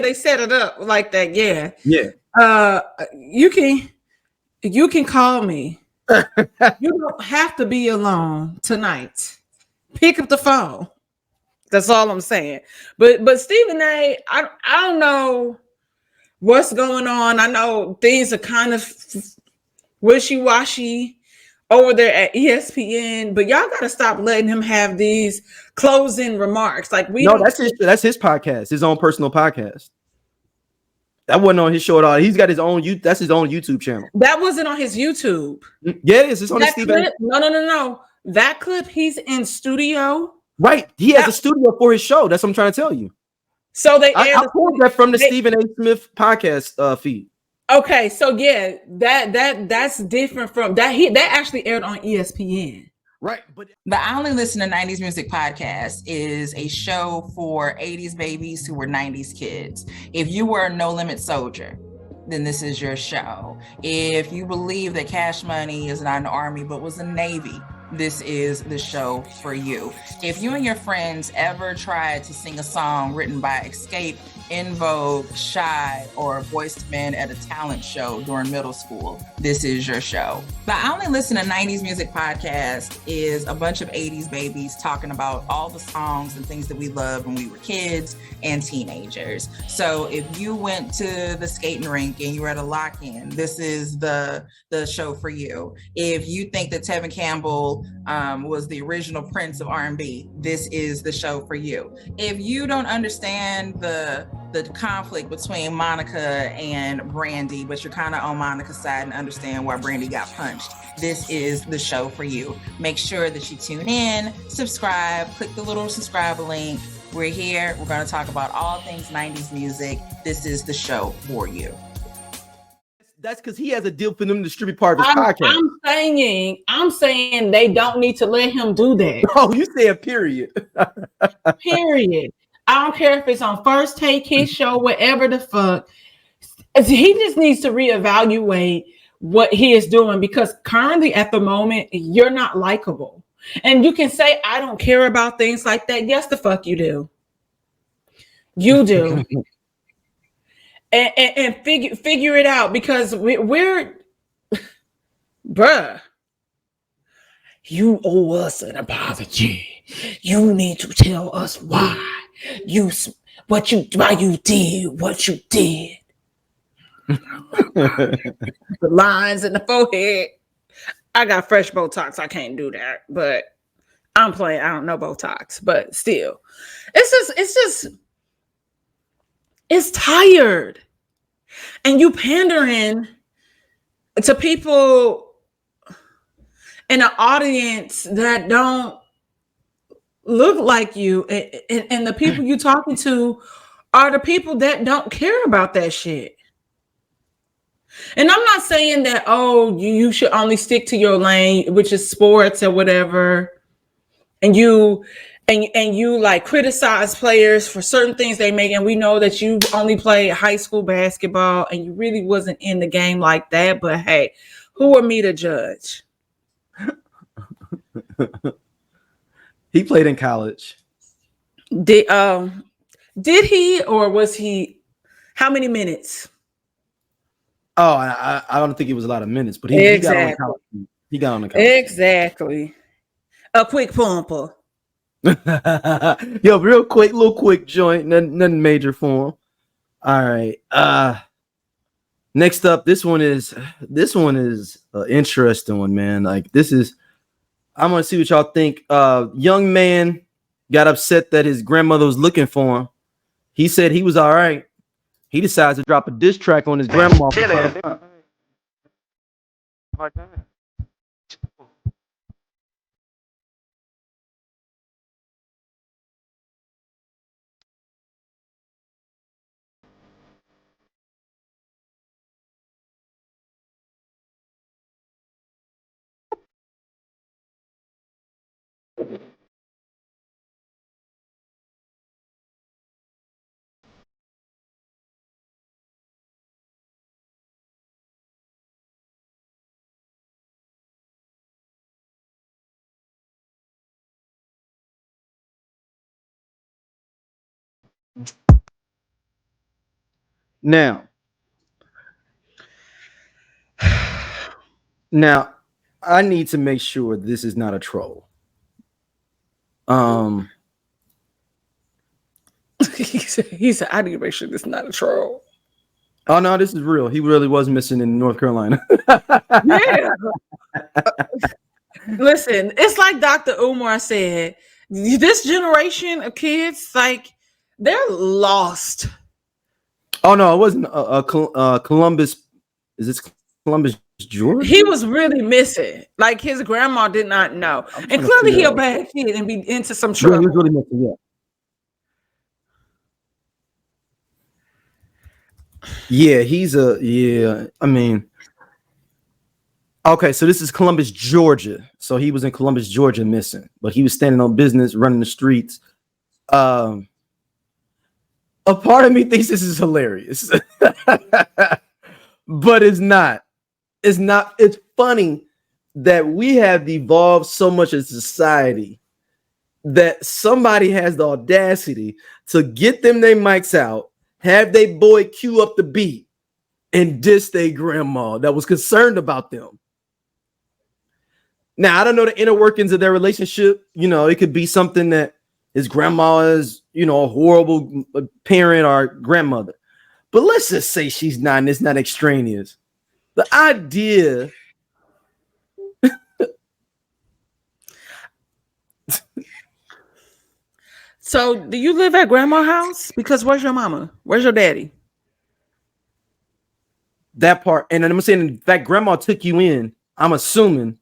They set it up like that. Yeah. You can call me. You don't have to be alone tonight. Pick up the phone. That's all I'm saying. But Stephen A, I don't know what's going on. I know things are kind of wishy-washy over there at ESPN, but y'all gotta stop letting him have these closing remarks. Like
that's his podcast, his own personal podcast. That wasn't on his show at all. He's got his own that's his own YouTube channel.
That wasn't on his YouTube.
Yeah, it is. It's on his Stephen.
No. That clip, he's in studio.
Right. He has a studio for his show. That's what I'm trying to tell you.
So
I pulled that from the Stephen A. Smith podcast feed.
Okay, so yeah, that's different from that. That actually aired on ESPN.
Right, but
the I Only Listen to 90s Music podcast is a show for 80s babies who were 90s kids. If you were a No Limit soldier, then this is your show. If you believe that Cash Money is not an army but was a Navy, this is the show for you. If you and your friends ever tried to sing a song written by Escape, In Vogue, Shy, or Boyz II Men at a talent show during middle school, this is your show. The I Only Listen to 90s Music podcast is a bunch of 80s babies talking about all the songs and things that we loved when we were kids and teenagers. So if you went to the skating rink and you were at a lock-in, this is the show for you. If you think that Tevin Campbell was the original Prince of R&B, this is the show for you. If you don't understand the conflict between Monica and Brandy, but you're kind of on Monica's side and understand why Brandy got punched, this is the show for you. Make sure that you tune in, subscribe, click the little subscribe link. We're here. We're going to talk about all things 90s music. This is the show for you.
That's because he has a deal for them to distribute part of his podcast.
I'm saying they don't need to let him do that.
Oh, you said period.
Period. I don't care if it's on First Take, his show, whatever the fuck. He just needs to reevaluate what he is doing, because currently at the moment, you're not likable. And you can say, I don't care about things like that. Yes, the fuck you do. You do. and figure it out, because we're bruh, you owe us an apology. You need to tell us why you why you did what you did. The lines in the forehead. I got fresh Botox. I can't do that, but I'm playing. I don't know Botox, but still, it's tired, and you pandering to people in an audience that don't look like you, and the people you talking to are the people that don't care about that shit. And I'm not saying that, oh, you should only stick to your lane, which is sports or whatever. And you like criticize players for certain things they make. And we know that you only played high school basketball and you really wasn't in the game like that. But hey, who are me to judge?
He played in college.
Did he, or was he? How many minutes?
Oh, I don't think it was a lot of minutes, but he got on the college. He got on the college.
Exactly. A quick pumper.
Yo, real quick, little quick joint, nothing major for him. All right. Next up, this one is an interesting one, man. Like I'm gonna see what y'all think. Young man got upset that his grandmother was looking for him. He said he was all right. He decides to drop a diss track on his grandma. Now, I need to make sure this is not a troll.
He said, I need to make sure this is not a troll.
Oh no, this is real. He really was missing in North Carolina.
Yeah. Listen, it's like Dr. Umar said, this generation of kids, like, they're lost.
Oh no, it wasn't Columbus. Is this Columbus, Georgia?
He was really missing. Like, his grandma did not know. And clearly he a bad kid and be into some trouble.
Yeah, he was really missing, yeah. Yeah, I mean, okay, so this is Columbus, Georgia. So he was in Columbus, Georgia missing, but he was standing on business, running the streets. A part of me thinks this is hilarious, but it's not. It's not. It's funny that we have evolved so much as a society that somebody has the audacity to get their mics out, have they boy cue up the beat, and diss their grandma that was concerned about them. Now, I don't know the inner workings of their relationship. You know, it could be something that his grandma is, you know, a horrible parent or grandmother. But let's just say she's not, and it's not extraneous. The idea.
So, do you live at grandma's house? Because where's your mama? Where's your daddy?
That part. And I'm saying, in fact, grandma took you in. I'm assuming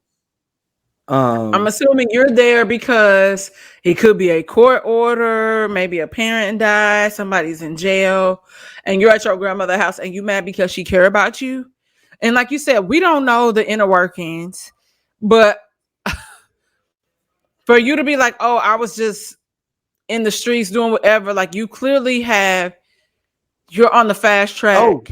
you're there because it could be a court order, maybe a parent died, somebody's in jail, and you're at your grandmother's house and you mad because she care about you. And like you said, we don't know the inner workings, but for you to be like, oh, I was just in the streets doing whatever, like you clearly you're on the fast track.
Oh,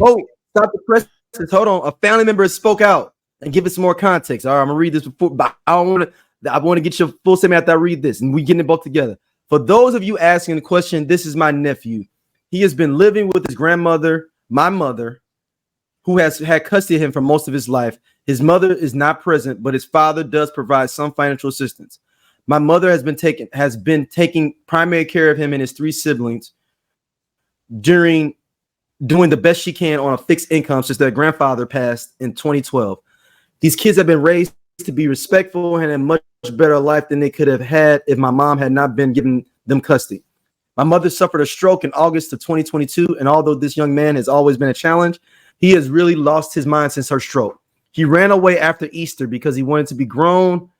stop the press. Hold on. A family member spoke out and give us some more context. All right, I'm gonna read this before, but I want to get your full statement after I read this, and we getting it both together. For those of you asking the question, this is my nephew. He has been living with his grandmother, my mother, who has had custody of him for most of his life. His mother is not present, but his father does provide some financial assistance. My mother has been taking primary care of him and his 3 siblings. doing the best she can on a fixed income since their grandfather passed in 2012. These kids have been raised to be respectful and a much better life than they could have had if my mom had not been giving them custody. My mother suffered a stroke in August of 2022, and although this young man has always been a challenge, he has really lost his mind since her stroke. He ran away after Easter because he wanted to be grown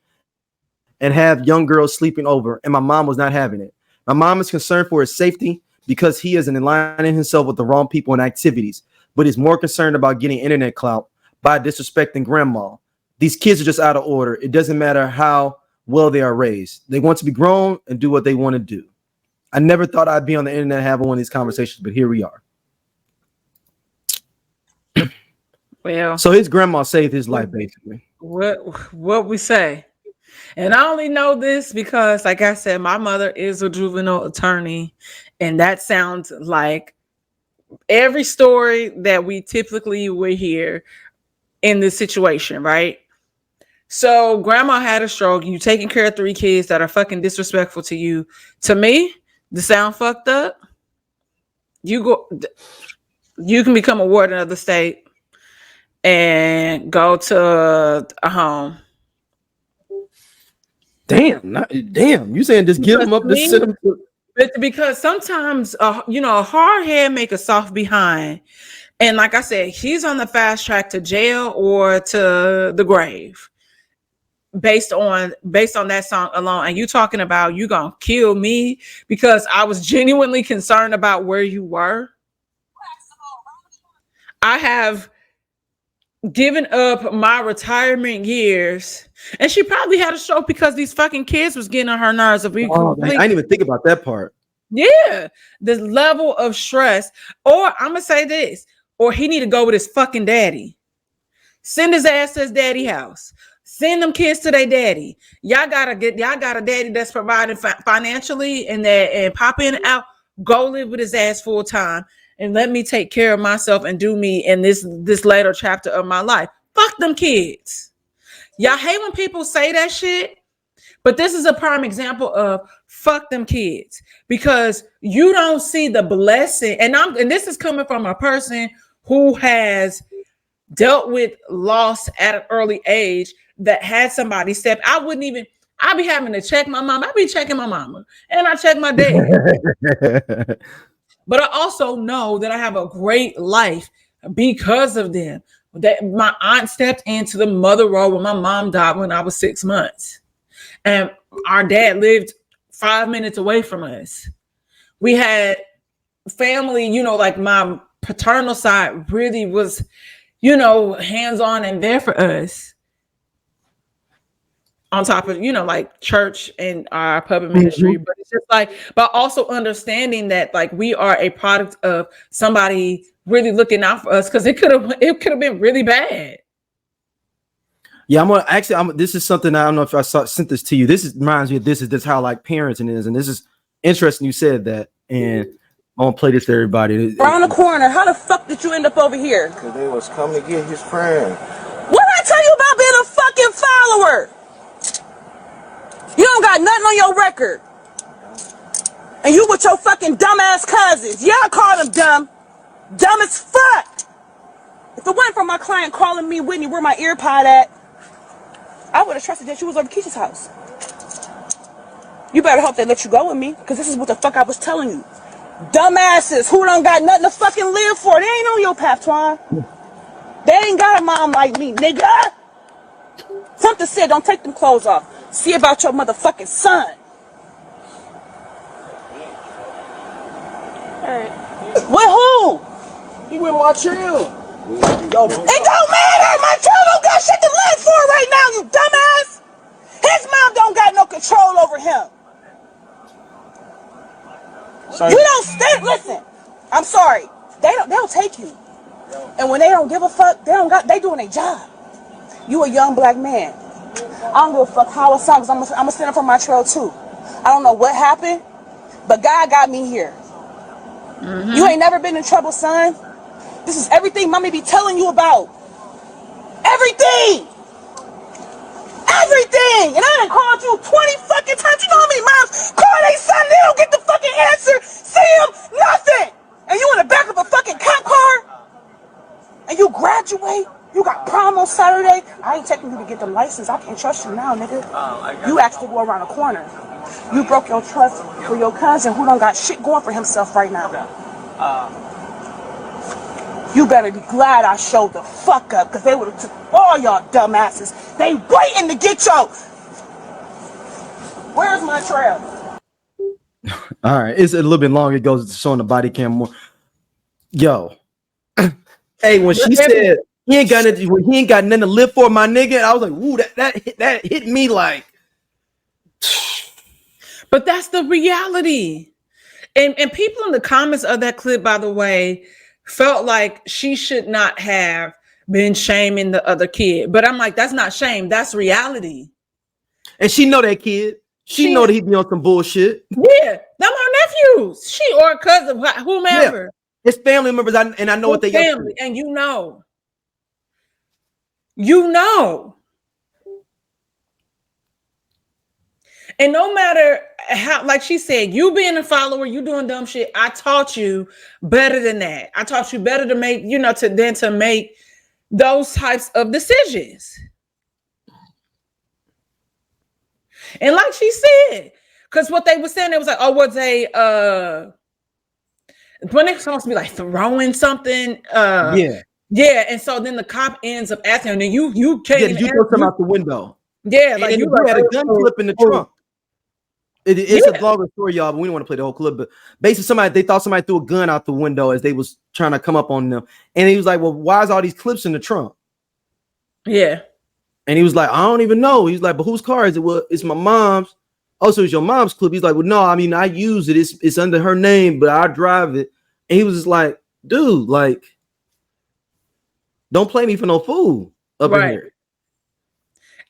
and have young girls sleeping over, and my mom was not having it. My mom is concerned for his safety because he is aligning himself with the wrong people and activities, but is more concerned about getting internet clout by disrespecting grandma. These kids are just out of order. It doesn't matter how well they are raised. They want to be grown and do what they want to do. I never thought I'd be on the internet having one of these conversations, but here we are.
Well,
so his grandma saved his life, basically.
What we say. And I only know this because, like I said, my mother is a juvenile attorney, and that sounds like every story that we typically would hear in this situation, right? So grandma had a stroke. You taking care of 3 kids that are fucking disrespectful to you. To me, the sound fucked up. You can become a warden of the state and go to a home.
Damn. You saying just give them up to sit them?
Because sometimes, a hard head make a soft behind. And like I said, he's on the fast track to jail or to the grave based on that song alone. And you talking about you gonna kill me because I was genuinely concerned about where you were. I have given up my retirement years, and she probably had a stroke because these fucking kids was getting on her nerves. I
didn't even think about that part.
Yeah, the level of stress. Or I'm gonna say this, or he need to go with his fucking daddy. Send his ass to his daddy house. Send them kids to their daddy. Y'all got a daddy that's providing financially and pop in and out. Go live with his ass full time and let me take care of myself and do me in this later chapter of my life. Fuck them kids. Y'all hate when people say that shit, but this is a prime example of fuck them kids because you don't see the blessing. And this is coming from a person who has dealt with loss at an early age that had somebody step. I'd be having to check my mom. I'd be checking my mama and I check my dad. But I also know that I have a great life because of them. That my aunt stepped into the mother role when my mom died when I was 6 months. And our dad lived 5 minutes away from us. We had family, like my paternal side really was, hands-on and there for us. On top of, like church and our public ministry, but it's just but also understanding that we are a product of somebody really looking out for us because it could have been really bad.
Yeah, this is something I don't know if I sent this to you. Reminds me of this is how parenting is, and this is interesting. You said that, and I want to play this to everybody.
Around the corner. How the fuck did you end up over here?
Because they was coming to get his friend.
What did I tell you about being a fucking follower? You don't got nothing on your record. And you with your fucking dumbass cousins. Yeah, I call them dumb. Dumb as fuck. If it wasn't for my client calling me, Whitney, where my ear pod at, I would have trusted that you was over Keisha's house. You better hope they let you go with me, because this is what the fuck I was telling you. Dumbasses who don't got nothing to fucking live for. They ain't on your path, Twan. They ain't got a mom like me, nigga. Something said, don't take them clothes off. See about your motherfucking son.
Alright.
With who?
He with my child.
It don't matter. My child don't got shit to live for right now, you dumbass. His mom don't got no control over him. Sorry. You don't stand. Listen, I'm sorry. They'll take you. And when they don't give a fuck, they doing their job. You a young black man. I don't give a fuck how it sounds. I'm gonna stand up for my trail too. I don't know what happened, but God got me here. Mm-hmm. You ain't never been in trouble, son. This is everything mommy be telling you about. Everything. Everything. And I done called you 20 fucking times. You know how many moms call their son, they don't get the fucking answer. See him, nothing. and you in the back of a fucking cop car, and you graduate, you got prom on Saturday, I ain't taking you to get the license. I can't trust you now, nigga. You asked to go around the corner. You broke your trust for your cousin who don't got shit going for himself right now. You better be glad I showed the fuck up, because they would have took all y'all dumbasses. They waiting to get you. Where's my trail?
All right, it's a little bit longer. It goes showing the body cam more. Yo, hey, when she said he ain't got nothing to live for, my nigga, I was like, "Ooh, that hit me like."
But that's the reality, and people in the comments of that clip, by the way, felt like she should not have been shaming the other kid. But I'm like, that's not shame, that's reality.
And she know that kid. She know that he be on some bullshit.
Yeah, them her nephews. She or cousin, whomever.
Yeah. His family members, and I know what they
family, and you know. And no matter how, like she said, you being a follower, you doing dumb shit. I taught you better than that. I taught you better to make, to make those types of decisions. And like she said, because what they were saying, it was like, oh, was they when they're supposed to be like throwing something? Yeah. And so then the cop ends up asking him, and you can't.
Yeah, you throw something out the window.
Yeah, like
you had a gun clip in the trunk. It's a longer story, y'all, but we don't want to play the whole clip. But basically, they thought somebody threw a gun out the window as they was trying to come up on them, and he was like, "Well, why is all these clips in the trunk?"
Yeah.
And he was like, I don't even know. He's like, but whose car is it? Well, it's my mom's. Oh, so it's your mom's clip. He's like, well, no, I mean, I use it. It's under her name, but I drive it. And he was just like, dude, like, don't play me for no fool up in here.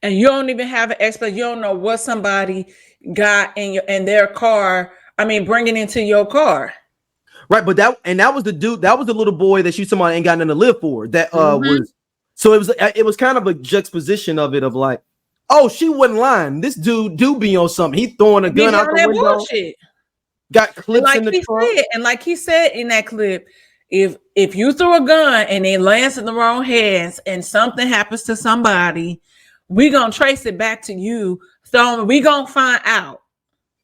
And you don't even have an explanation. You don't know what somebody got in their car. I mean, bringing into your car.
Right, but that was the dude. That was the little boy that somebody ain't got nothing to live for. That was. So it was kind of a juxtaposition of it, of like, oh, she wasn't lying. This dude do be on something. He throwing a gun out the window. Bullshit. Got clips in the trunk.
And like he said in that clip, if you throw a gun and it lands in the wrong hands and something happens to somebody, we gonna trace it back to you. So we gonna find out.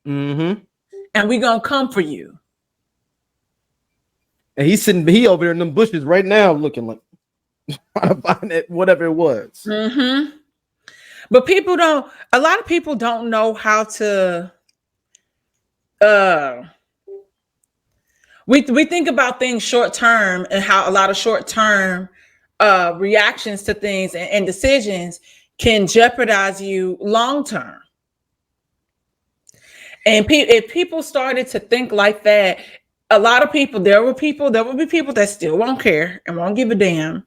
Mm-hmm.
And we gonna come for you.
And he over there in them bushes right now looking like trying to find it, whatever it was.
Mm-hmm. But a lot of people don't know how to we think about things short term, and how a lot of short term reactions to things and decisions can jeopardize you long term. And if people started to think like that, a lot of people, there will be people that still won't care and won't give a damn.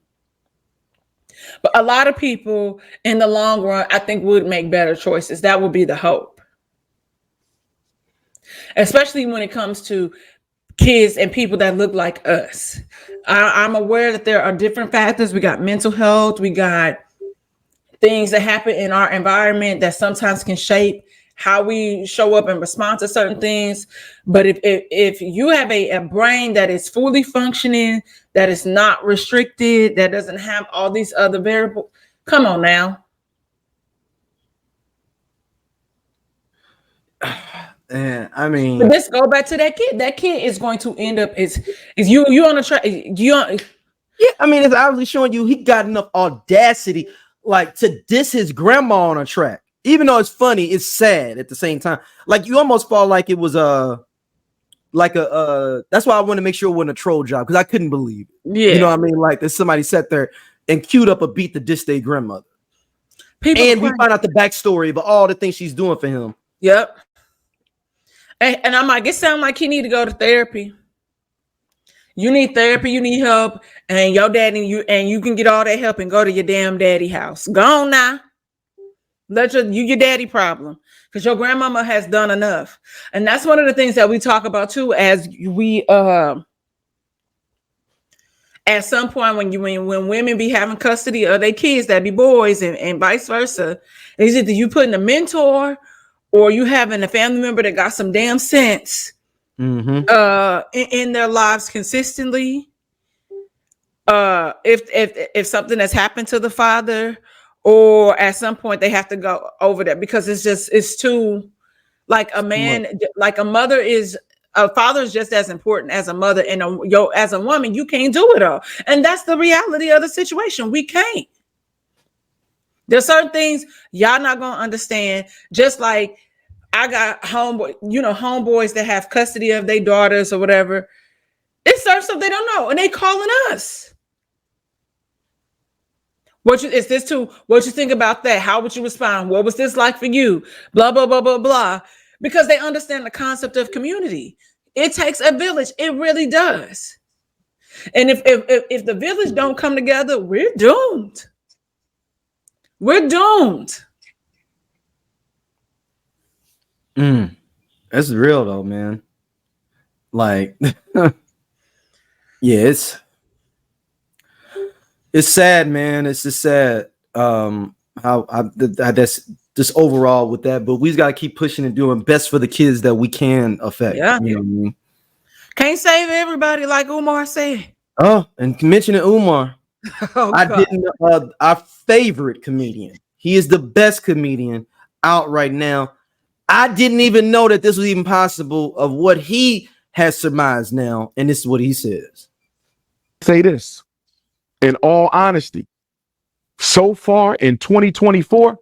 But a lot of people in the long run, I think, would make better choices. That would be the hope. Especially when it comes to kids and people that look like us. I'm aware that there are different factors. We got mental health. We got things that happen in our environment that sometimes can shape how we show up and respond to certain things. But if you have a brain that is fully functioning, that is not restricted, that doesn't have all these other variables, come on now.
And I mean,
but let's go back to that kid. That kid is going to end up is you on a track. Yeah,
I mean, it's obviously showing you he got enough audacity, like, to diss his grandma on a track. Even though it's funny, it's sad at the same time. Like, you almost felt like it was that's why I want to make sure it wasn't a troll job, because I couldn't believe it.
Yeah,
you know what I mean? Like, that somebody sat there and queued up a beat to diss their grandmother. We find out the backstory of all the things she's doing for him.
Yep. And I'm like, it sounds like he need to go to therapy. You need therapy, you need help, and your daddy you can get all that help and go to your damn daddy house. Go on now. Let your daddy problem, because your grandmama has done enough. And that's one of the things that we talk about too, as we at some point when women be having custody of their kids that be boys and vice versa, is either you putting a mentor or you having a family member that got some damn sense in their lives consistently. If something has happened to the father, or at some point they have to go over that, because it's too, like a man, like a father is just as important as a mother, and as a woman, you can't do it all. And that's the reality of the situation. We can't. There's certain things y'all not gonna understand. Just like I got homeboys that have custody of their daughters or whatever. It's certain stuff they don't know, and they calling us. What you think about that? How would you respond? What was this like for you? Blah, blah, blah, blah, blah. Because they understand the concept of community. It takes a village. It really does. And if the village don't come together, we're doomed. We're doomed.
That's real though, man. Like, yeah, it's sad, man. It's just sad that's just overall with that. But we just gotta keep pushing and doing best for the kids that we can affect.
Yeah,
you know what I mean?
Can't save everybody, like Umar said.
Oh, and mentioning Umar,
I
didn't. Our favorite comedian. He is the best comedian out right now. I didn't even know that this was even possible of what he has surmised now, and this is what he says.
Say this. In all honesty, so far in 2024,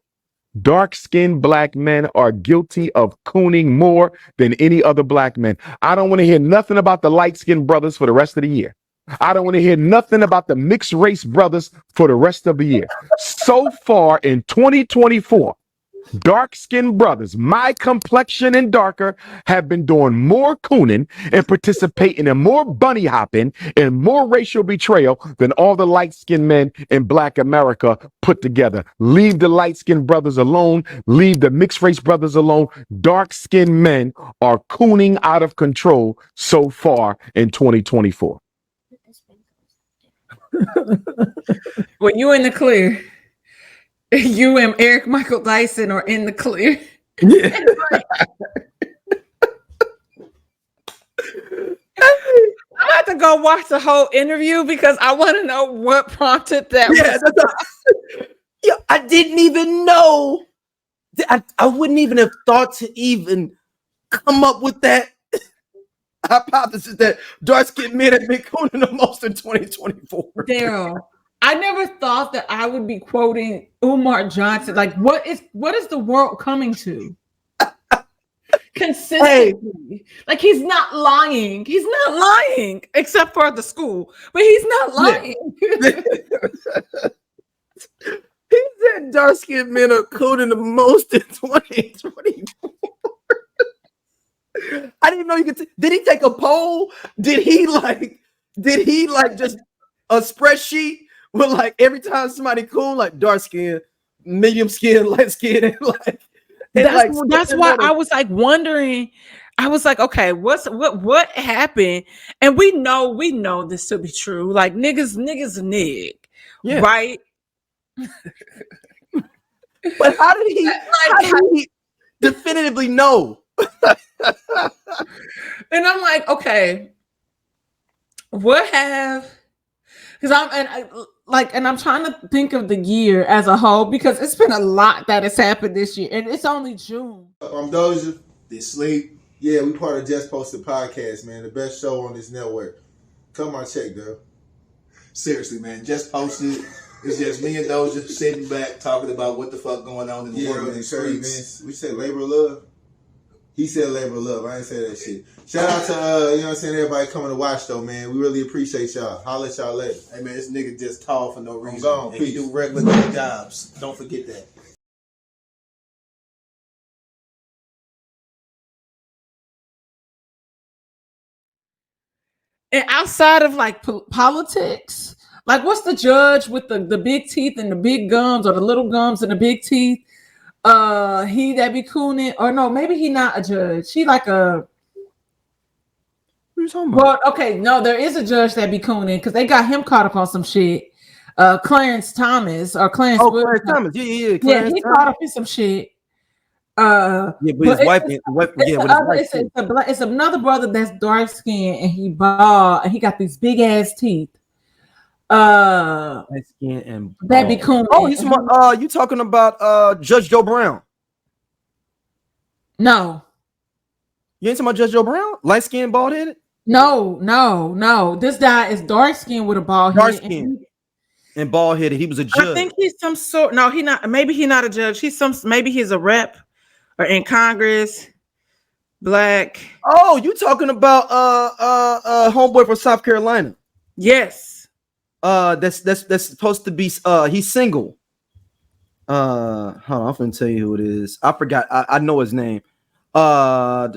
dark-skinned black men are guilty of cooning more than any other black men. I don't want to hear nothing about the light-skinned brothers for the rest of the year. I don't want to hear nothing about the mixed race brothers for the rest of the year. So far in 2024, dark-skinned brothers, my complexion and darker, have been doing more cooning and participating in more bunny hopping and more racial betrayal than all the light-skinned men in Black America put together. Leave the light-skinned brothers alone. Leave the mixed-race brothers alone. Dark-skinned men are cooning out of control so far in 2024.
Well, you in the clear. You and Eric Michael Dyson are in the clear.
Yeah.
I have to go watch the whole interview because I want to know what prompted that.
Yeah, I didn't even know. I wouldn't even have thought to even come up with that hypothesis that dark-skinned men have been cooning the most in 2024.
Daryl, I never thought that I would be quoting Umar Johnson. Like, what is the world coming to? Consistently. Like, he's not lying. He's not lying, except for the school. But he's not lying.
Yeah. He said dark-skinned men are cooning the most in 2024. I didn't know you could. Did he take a poll? Did he just a spreadsheet? Well, like every time somebody cool, like dark skin, medium skin, light skin, and
that's why I was like wondering. I was like, okay, what happened? And we know this to be true. Like niggas nig, yeah. Right?
But how did he definitively know?
And I'm like, okay, because I'm trying to think of the year as a whole because it's been a lot that has happened this year, and it's only June.
I'm Doja. They sleep. Yeah, we part of Just Posted Podcast, man. The best show on this network. Come on, check, girl.
Seriously, man. Just Posted. It's just me and Doja sitting back talking about what the fuck going on in the world and the streets.
We said labor of love. He said labor of love. I ain't say that shit. Shout out to you know what I'm saying, everybody coming to watch though, man. We really appreciate y'all. Holla at y'all later.
Hey man, this nigga just tall for no reason.
I'm gone.
And he do regular jobs. Don't forget that.
And outside of like politics, like what's the judge with the big teeth and the big gums, or the little gums and the big teeth? He that be cooning, or no, maybe he not a judge. He like a.
What are you talking about?
Well, okay, no, there is a judge that be cooning because they got him caught up on some shit. Clarence Thomas or Clarence.
Oh, Clarence Thomas. Yeah.
Yeah, he caught up in some shit.
Yeah, but
but
his wife, yeah, with his wife too.
it's another brother that's dark skinned and he bald and he got these big ass teeth.
Light skin and
Baby coon.
Oh, you talking about Judge Joe Brown?
No.
You ain't talking about Judge Joe Brown? Light skin, bald headed?
No. This guy is dark skinned with a bald head.
Dark skin and bald headed. He was a judge.
I think he's some sort. No, he not. Maybe he's not a judge. Maybe he's a rep or in Congress. Black.
Oh, you talking about homeboy from South Carolina?
Yes.
That's supposed to be he's single. Hold on, I'm gonna tell you who it is. I forgot. I know his name. Because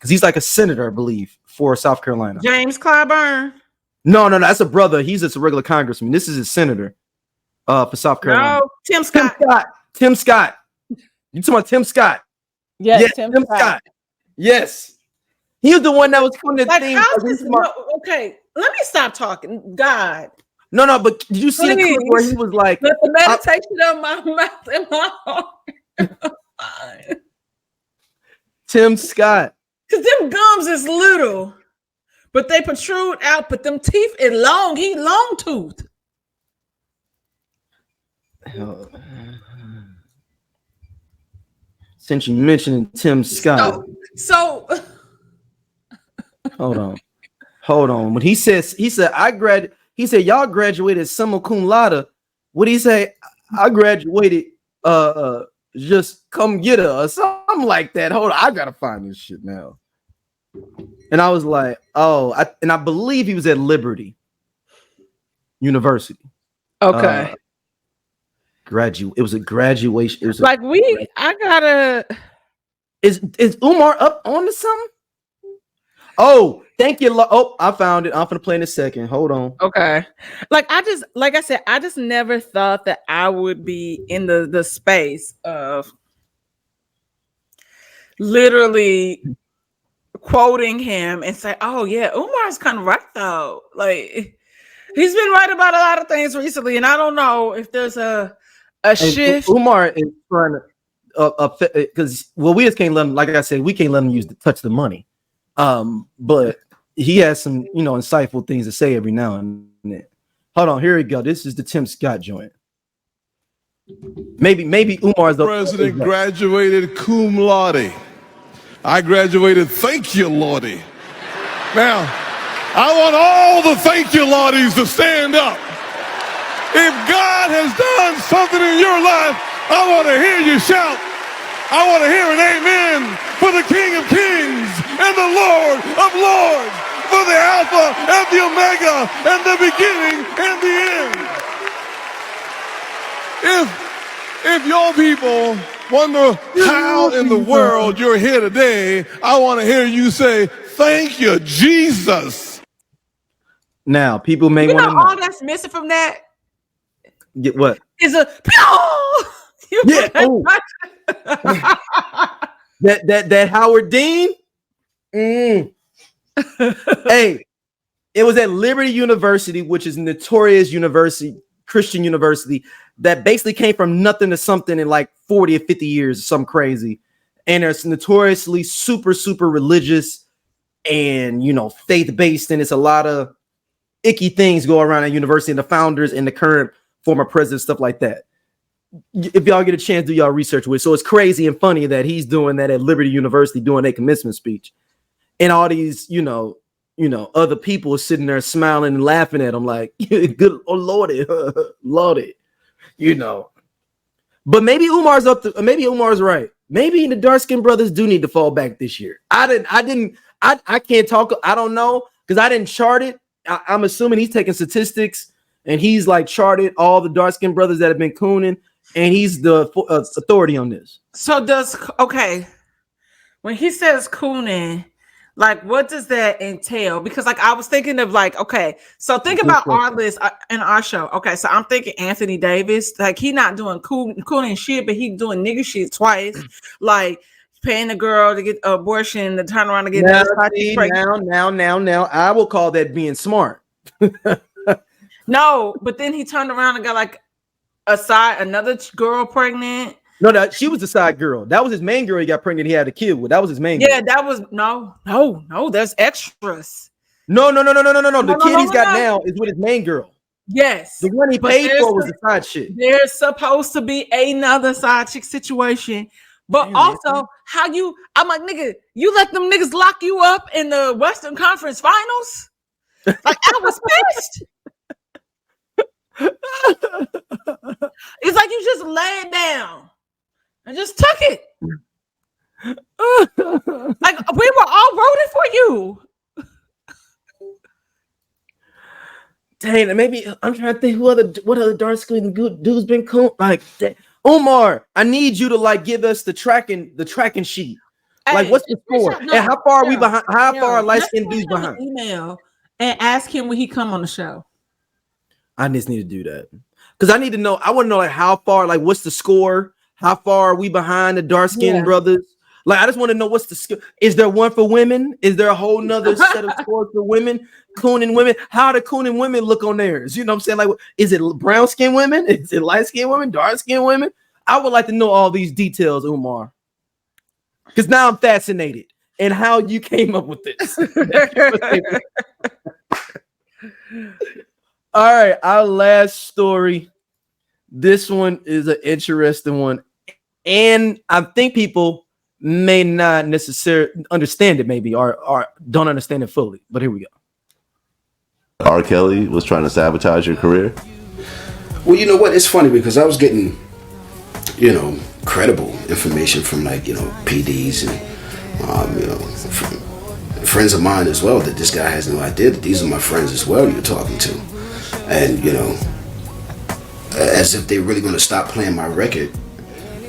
he's like a senator, I believe, for South Carolina.
James Clyburn.
No, that's a brother. He's just a regular congressman. This is his senator for South Carolina.
No, Tim Scott.
Tim Scott. You talking about Tim Scott?
Yes, Tim Scott.
Yes. He was the one that was putting the
like,
thing.
Okay, let me stop talking. God.
No, but did you see the clip where he was like,
let the meditation of my mouth and my heart.
Tim Scott.
Because them gums is little, but they protrude out, but them teeth is long. He long toothed.
Since you mentioned Tim Scott.
So
hold on. When he said y'all graduated summa cum laude. What did he say? I graduated just come get her or something like that. Hold on, I gotta find this shit now. And I was like, I believe he was at Liberty University.
Okay.
It was a graduation. It was
like I gotta.
Is Umar up on to something? Oh, thank you. Oh, I found it. I'm gonna play in a second. Hold on.
Okay. Like I said, I just never thought that I would be in the space of literally quoting him and say, "Oh yeah, Umar's kind of right though." Like he's been right about a lot of things recently, and I don't know if there's a shift.
Umar is trying to because we just can't let him. Like I said, we can't let him touch the money. But he has some, insightful things to say every now and then. Hold on, here we go. This is the Tim Scott joint. Maybe Umar's the
president graduated cum laude. I graduated thank you, Lordy. Now, I want all the thank you, Lordies, to stand up. If God has done something in your life, I want to hear you shout. I want to hear an amen for the King of Kings and the Lord of Lords, for the Alpha and the Omega and the beginning and the end. If your people wonder how in the world you're here today, I want to hear you say, thank you, Jesus.
Now, people may want to know.
All that's missing from that.
Get what?
Is a
yeah. Oh. that Howard Dean. Hey, it was at Liberty University, which is a notorious university, Christian university, that basically came from nothing to something in like 40 or 50 years, something crazy. And it's notoriously super, super religious and, faith-based. And it's a lot of icky things go around at university, and the founders and the current former president, stuff like that. If y'all get a chance, do y'all research with it. So it's crazy and funny that he's doing that at Liberty University, doing a commencement speech, and all these, other people are sitting there smiling and laughing at him like, "Good, oh lordy, lordy," But maybe Umar's maybe Umar's right. Maybe the dark skinned brothers do need to fall back this year. I can't talk. I don't know because I didn't chart it. I'm assuming he's taking statistics and he's like charted all the dark skinned brothers that have been cooning. And he's the authority on this.
So when he says cooning, like what does that entail? Because like I was thinking of like, okay, so think about our list in our show. Okay, so I'm thinking Anthony Davis, like he not doing cooning shit, but he doing nigga shit twice, like paying a girl to get an abortion, to turn around and get
now. I will call that being smart.
No, but then he turned around and got like another girl pregnant.
No, she was the side girl. That was his main girl. He got pregnant. He had a kid with. That was his main.
Yeah,
girl.
that was no. There's extras.
No. The kid he's got now is with his main girl.
Yes,
the one he paid for was the side chick.
There's supposed to be another side chick situation, but also I'm like, nigga, you let them niggas lock you up in the Western Conference Finals? Like, I was pissed. It's like you just lay it down and just took it. Like, we were all rooting for you.
Dang, maybe I'm trying to think what other dark skinned dudes been cool. Like, Umar, I need you to like give us the tracking sheet. Hey, like, what's the score? And how far are we behind? How far are light skinned dudes behind?
Email and ask him when he come on the show.
I just need to do that because I need to know. I want to know like how far, like what's the score? How far are we behind the dark skinned brothers? Like, I just want to know what's the skill. Is there one for women? Is there a whole nother set of scores for women? Cooning women? How do cooning women look on theirs? You know what I'm saying? Like, is it brown skinned women? Is it light skinned women? Dark skinned women? I would like to know all these details, Umar, because now I'm fascinated in how you came up with this. All right, our last story. This one is an interesting one, and I think people may not necessarily understand it, maybe, or don't understand it fully. But here we go.
R. Kelly was trying to sabotage your career?
Well, you know what? It's funny because I was getting, credible information from PDs and, from friends of mine as well, that this guy has no idea that these are my friends as well you're talking to. And, as if they're really going to stop playing my record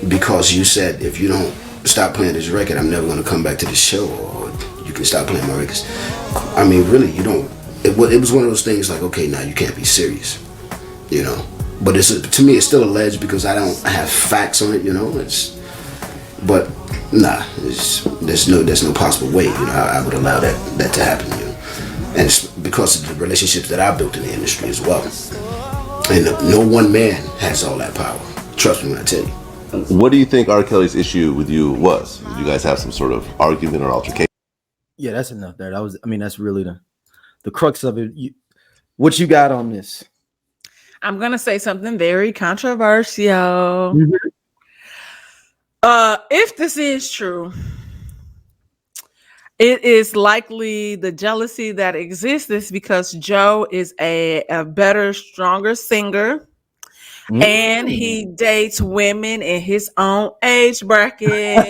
because you said, if you don't stop playing this record, I'm never going to come back to the show, or you can stop playing my records. I mean, really, you don't. It was one of those things like, okay, now you can't be serious, But to me, it's still alleged because I don't have facts on it, But nah, there's no possible way, I would allow that to happen, And it's because of the relationships that I built in the industry as well. And no one man has all that power. Trust me when I tell you.
What do you think R. Kelly's issue with you was? Did you guys have some sort of argument or altercation?
Yeah, that's enough there. That's really the crux of it. What you got on this?
I'm gonna say something very controversial.
Mm-hmm.
If this is true, it is likely the jealousy that exists is because Joe is a better, stronger singer. And he dates women in his own age bracket.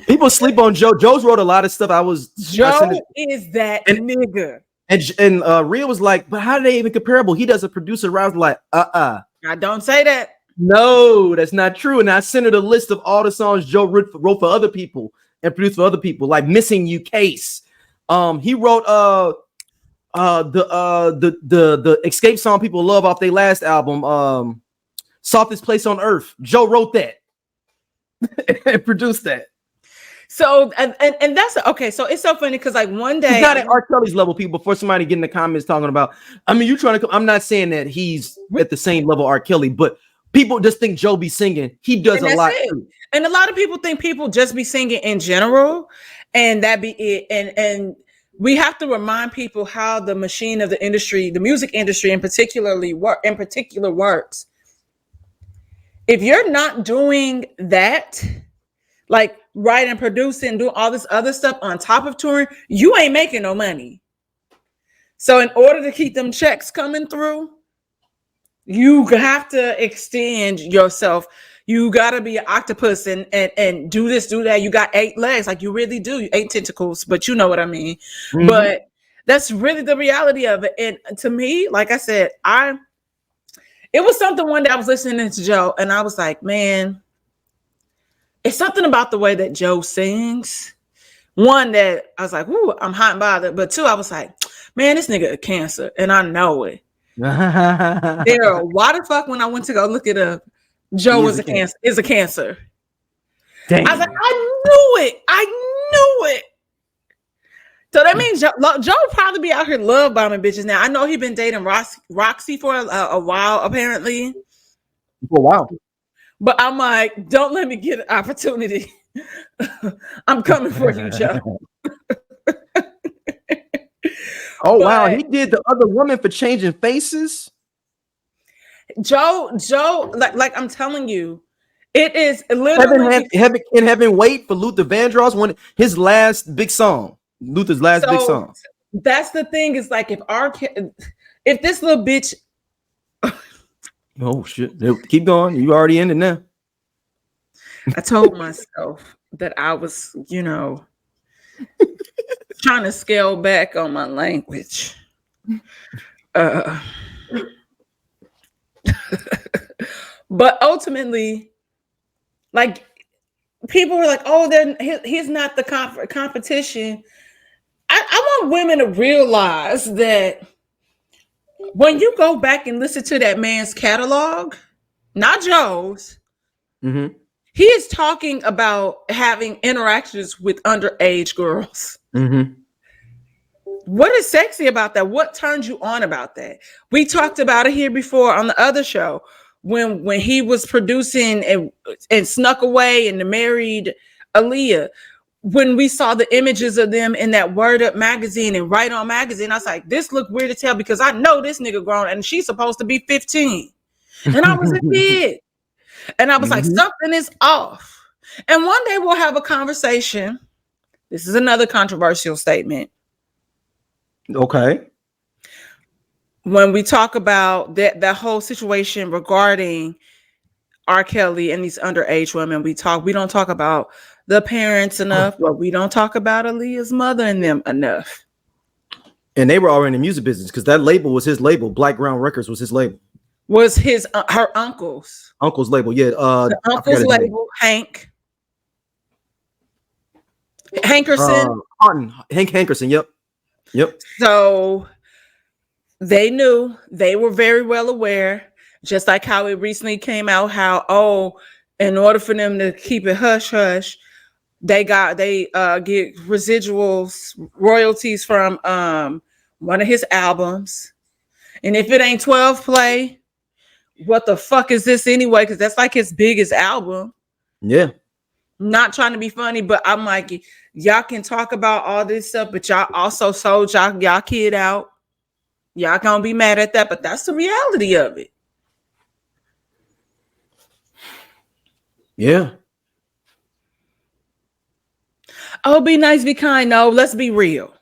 People sleep on Joe. Joe's wrote a lot of stuff.
Joe is that nigga.
And Rhea was like, but how do they even comparable? He does a producer round like, I
don't say that.
No, that's not true. And I sent her the list of all the songs Joe wrote for other people and produced for other people, like Missing You Case. He wrote the Escape song people love off their last album, Softest Place on Earth. Joe wrote that and produced that.
So and that's okay. So it's so funny because like one day
he's not at R. Kelly's level, people. Before somebody get in the comments talking about, I mean, you trying to. I'm not saying that he's at the same level R. Kelly, but people just think Joe be singing. He does a lot too.
And a lot of people think people just be singing in general, and that be it. And we have to remind people how the machine of the industry, the music industry in particular works. If you're not doing that, like writing, producing, doing all this other stuff on top of touring, you ain't making no money. So in order to keep them checks coming through, you have to extend yourself. You gotta be an octopus and do this, do that. You got 8 legs, like you really do. 8 tentacles, but you know what I mean. Mm-hmm. But that's really the reality of it. And to me, like I said, it was something one day I was listening to Joe, and I was like, man, it's something about the way that Joe sings. One, that I was like, ooh, I'm hot and bothered. But 2, I was like, man, this nigga a cancer, and I know it. Why the fuck when I went to go look it up, Joe is a cancer.
Damn.
I was like, I knew it. So that means Joe probably be out here love bombing bitches now. I know he been dating Roxy for a while, apparently.
For a while.
But I'm like, don't let me get an opportunity. I'm coming for you, Joe.
Oh, wow. He did the other woman for changing faces.
Joe, like I'm telling you, it is literally
Heaven wait for Luther Vandross, his last big song. Luther's last big song.
That's the thing, is like if this little bitch.
Oh shit. Keep going. You already ended now.
I told myself that I was, trying to scale back on my language. But ultimately, like, people were like, oh, then he's not the competition. I want women to realize that when you go back and listen to that man's catalog, not Joe's, he is talking about having interactions with underage girls. What is sexy about that? What turns you on about that? We talked about it here before on the other show when he was producing and snuck away and married Aaliyah. When we saw the images of them in that Word Up magazine and Right On magazine, I was like, this look weird to tell because I know this nigga grown and she's supposed to be 15. And I was a kid. And I was like, something is off. And one day we'll have a conversation. This is another controversial statement.
Okay.
When we talk about that whole situation regarding R. Kelly and these underage women, we don't talk about the parents enough, but we don't talk about Aaliyah's mother and them enough.
And they were already in the music business because that label was his label. Black Ground Records was his label.
Was his her uncle's
label? Yeah,
the uncle's label, Hank Hankerson.
Hank Hankerson. Yep.
So they knew, they were very well aware, just like how it recently came out, how in order for them to keep it hush hush, they get residuals, royalties from one of his albums. And if it ain't 12 play, what the fuck is this anyway? Because that's like his biggest album.
Yeah.
Not trying to be funny, but I'm like, y'all can talk about all this stuff, but y'all also sold y'all kid out. Y'all gonna be mad at that, but that's the reality of it.
Yeah.
Oh, be nice, be kind. No, let's be real.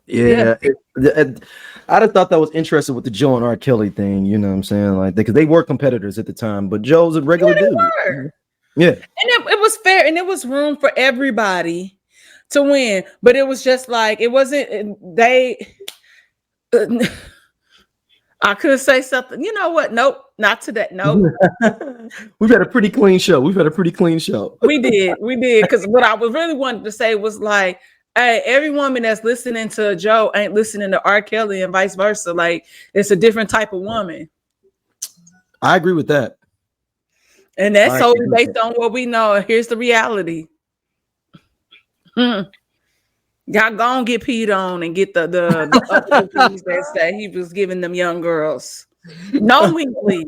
Yeah. I just thought that was interesting with the Joe and R. Kelly thing. You know what I'm saying? Like, because they were competitors at the time, but Joe's a regular dude. Yeah.
And it was fair, and it was room for everybody to win. But it was just like, it wasn't, I could say something. You know what? Nope, not to that. Nope.
We've had a pretty clean show. We did. Because what I was really wanting to say was like, hey, every woman that's listening to Joe ain't listening to R. Kelly and vice versa. Like, it's a different type of woman. I agree with that.
And that's solely based on what we know. Here's the reality. Y'all gonna get peed on and get the uppercuts that say he was giving them young girls knowingly,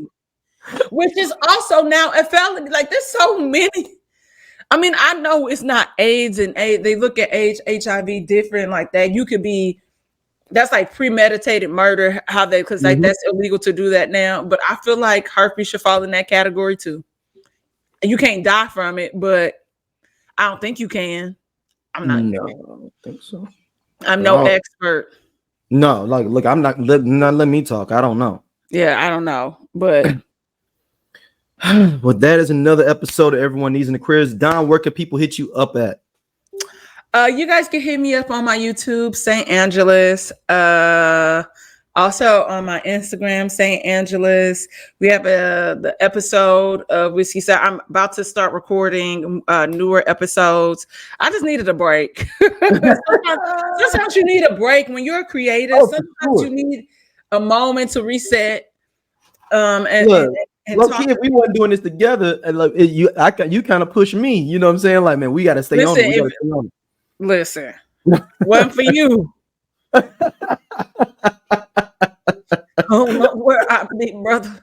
which is also now a felony. Like, there's so many. I mean, I know it's not AIDS and AIDS. They look at AIDS, HIV different like that. You could be, that's like premeditated murder, because like that's illegal to do that now. But I feel like herpes should fall in that category too. You can't die from it, but I don't think you can. I don't
think so.
I'm no expert.
No, like, look, I'm not let me talk. I don't know.
Yeah, I don't know, but
well, that is another episode of Everyone Needs an Aquarius. Don, where can people hit you up at?
You guys can hit me up on my YouTube, St. Angeles. Also on my Instagram, St. Angeles. We have the episode of Whiskey. So I'm about to start recording newer episodes. I just needed a break. Sometimes you need a break when you're a creative. Sometimes you need a moment to reset and
look, if we weren't doing this together, and like you kind of push me. You know what I'm saying? Like, man, we got to stay on it.
Listen, wasn't for you. I don't know where I be, brother.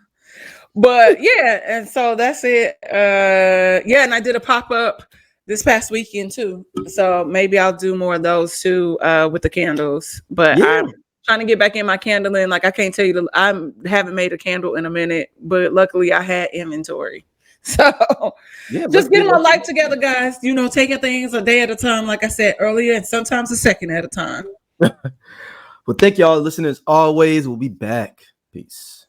But yeah, and so that's it. Yeah, and I did a pop-up this past weekend too. So maybe I'll do more of those too with the candles. But I'm trying to get back in my candling. Like I can't tell you I haven't made a candle in a minute, but luckily I had inventory. So just getting my life together, guys. You know, taking things a day at a time, like I said earlier, and sometimes a second at a time.
Well, thank y'all listeners always. We'll be back. Peace.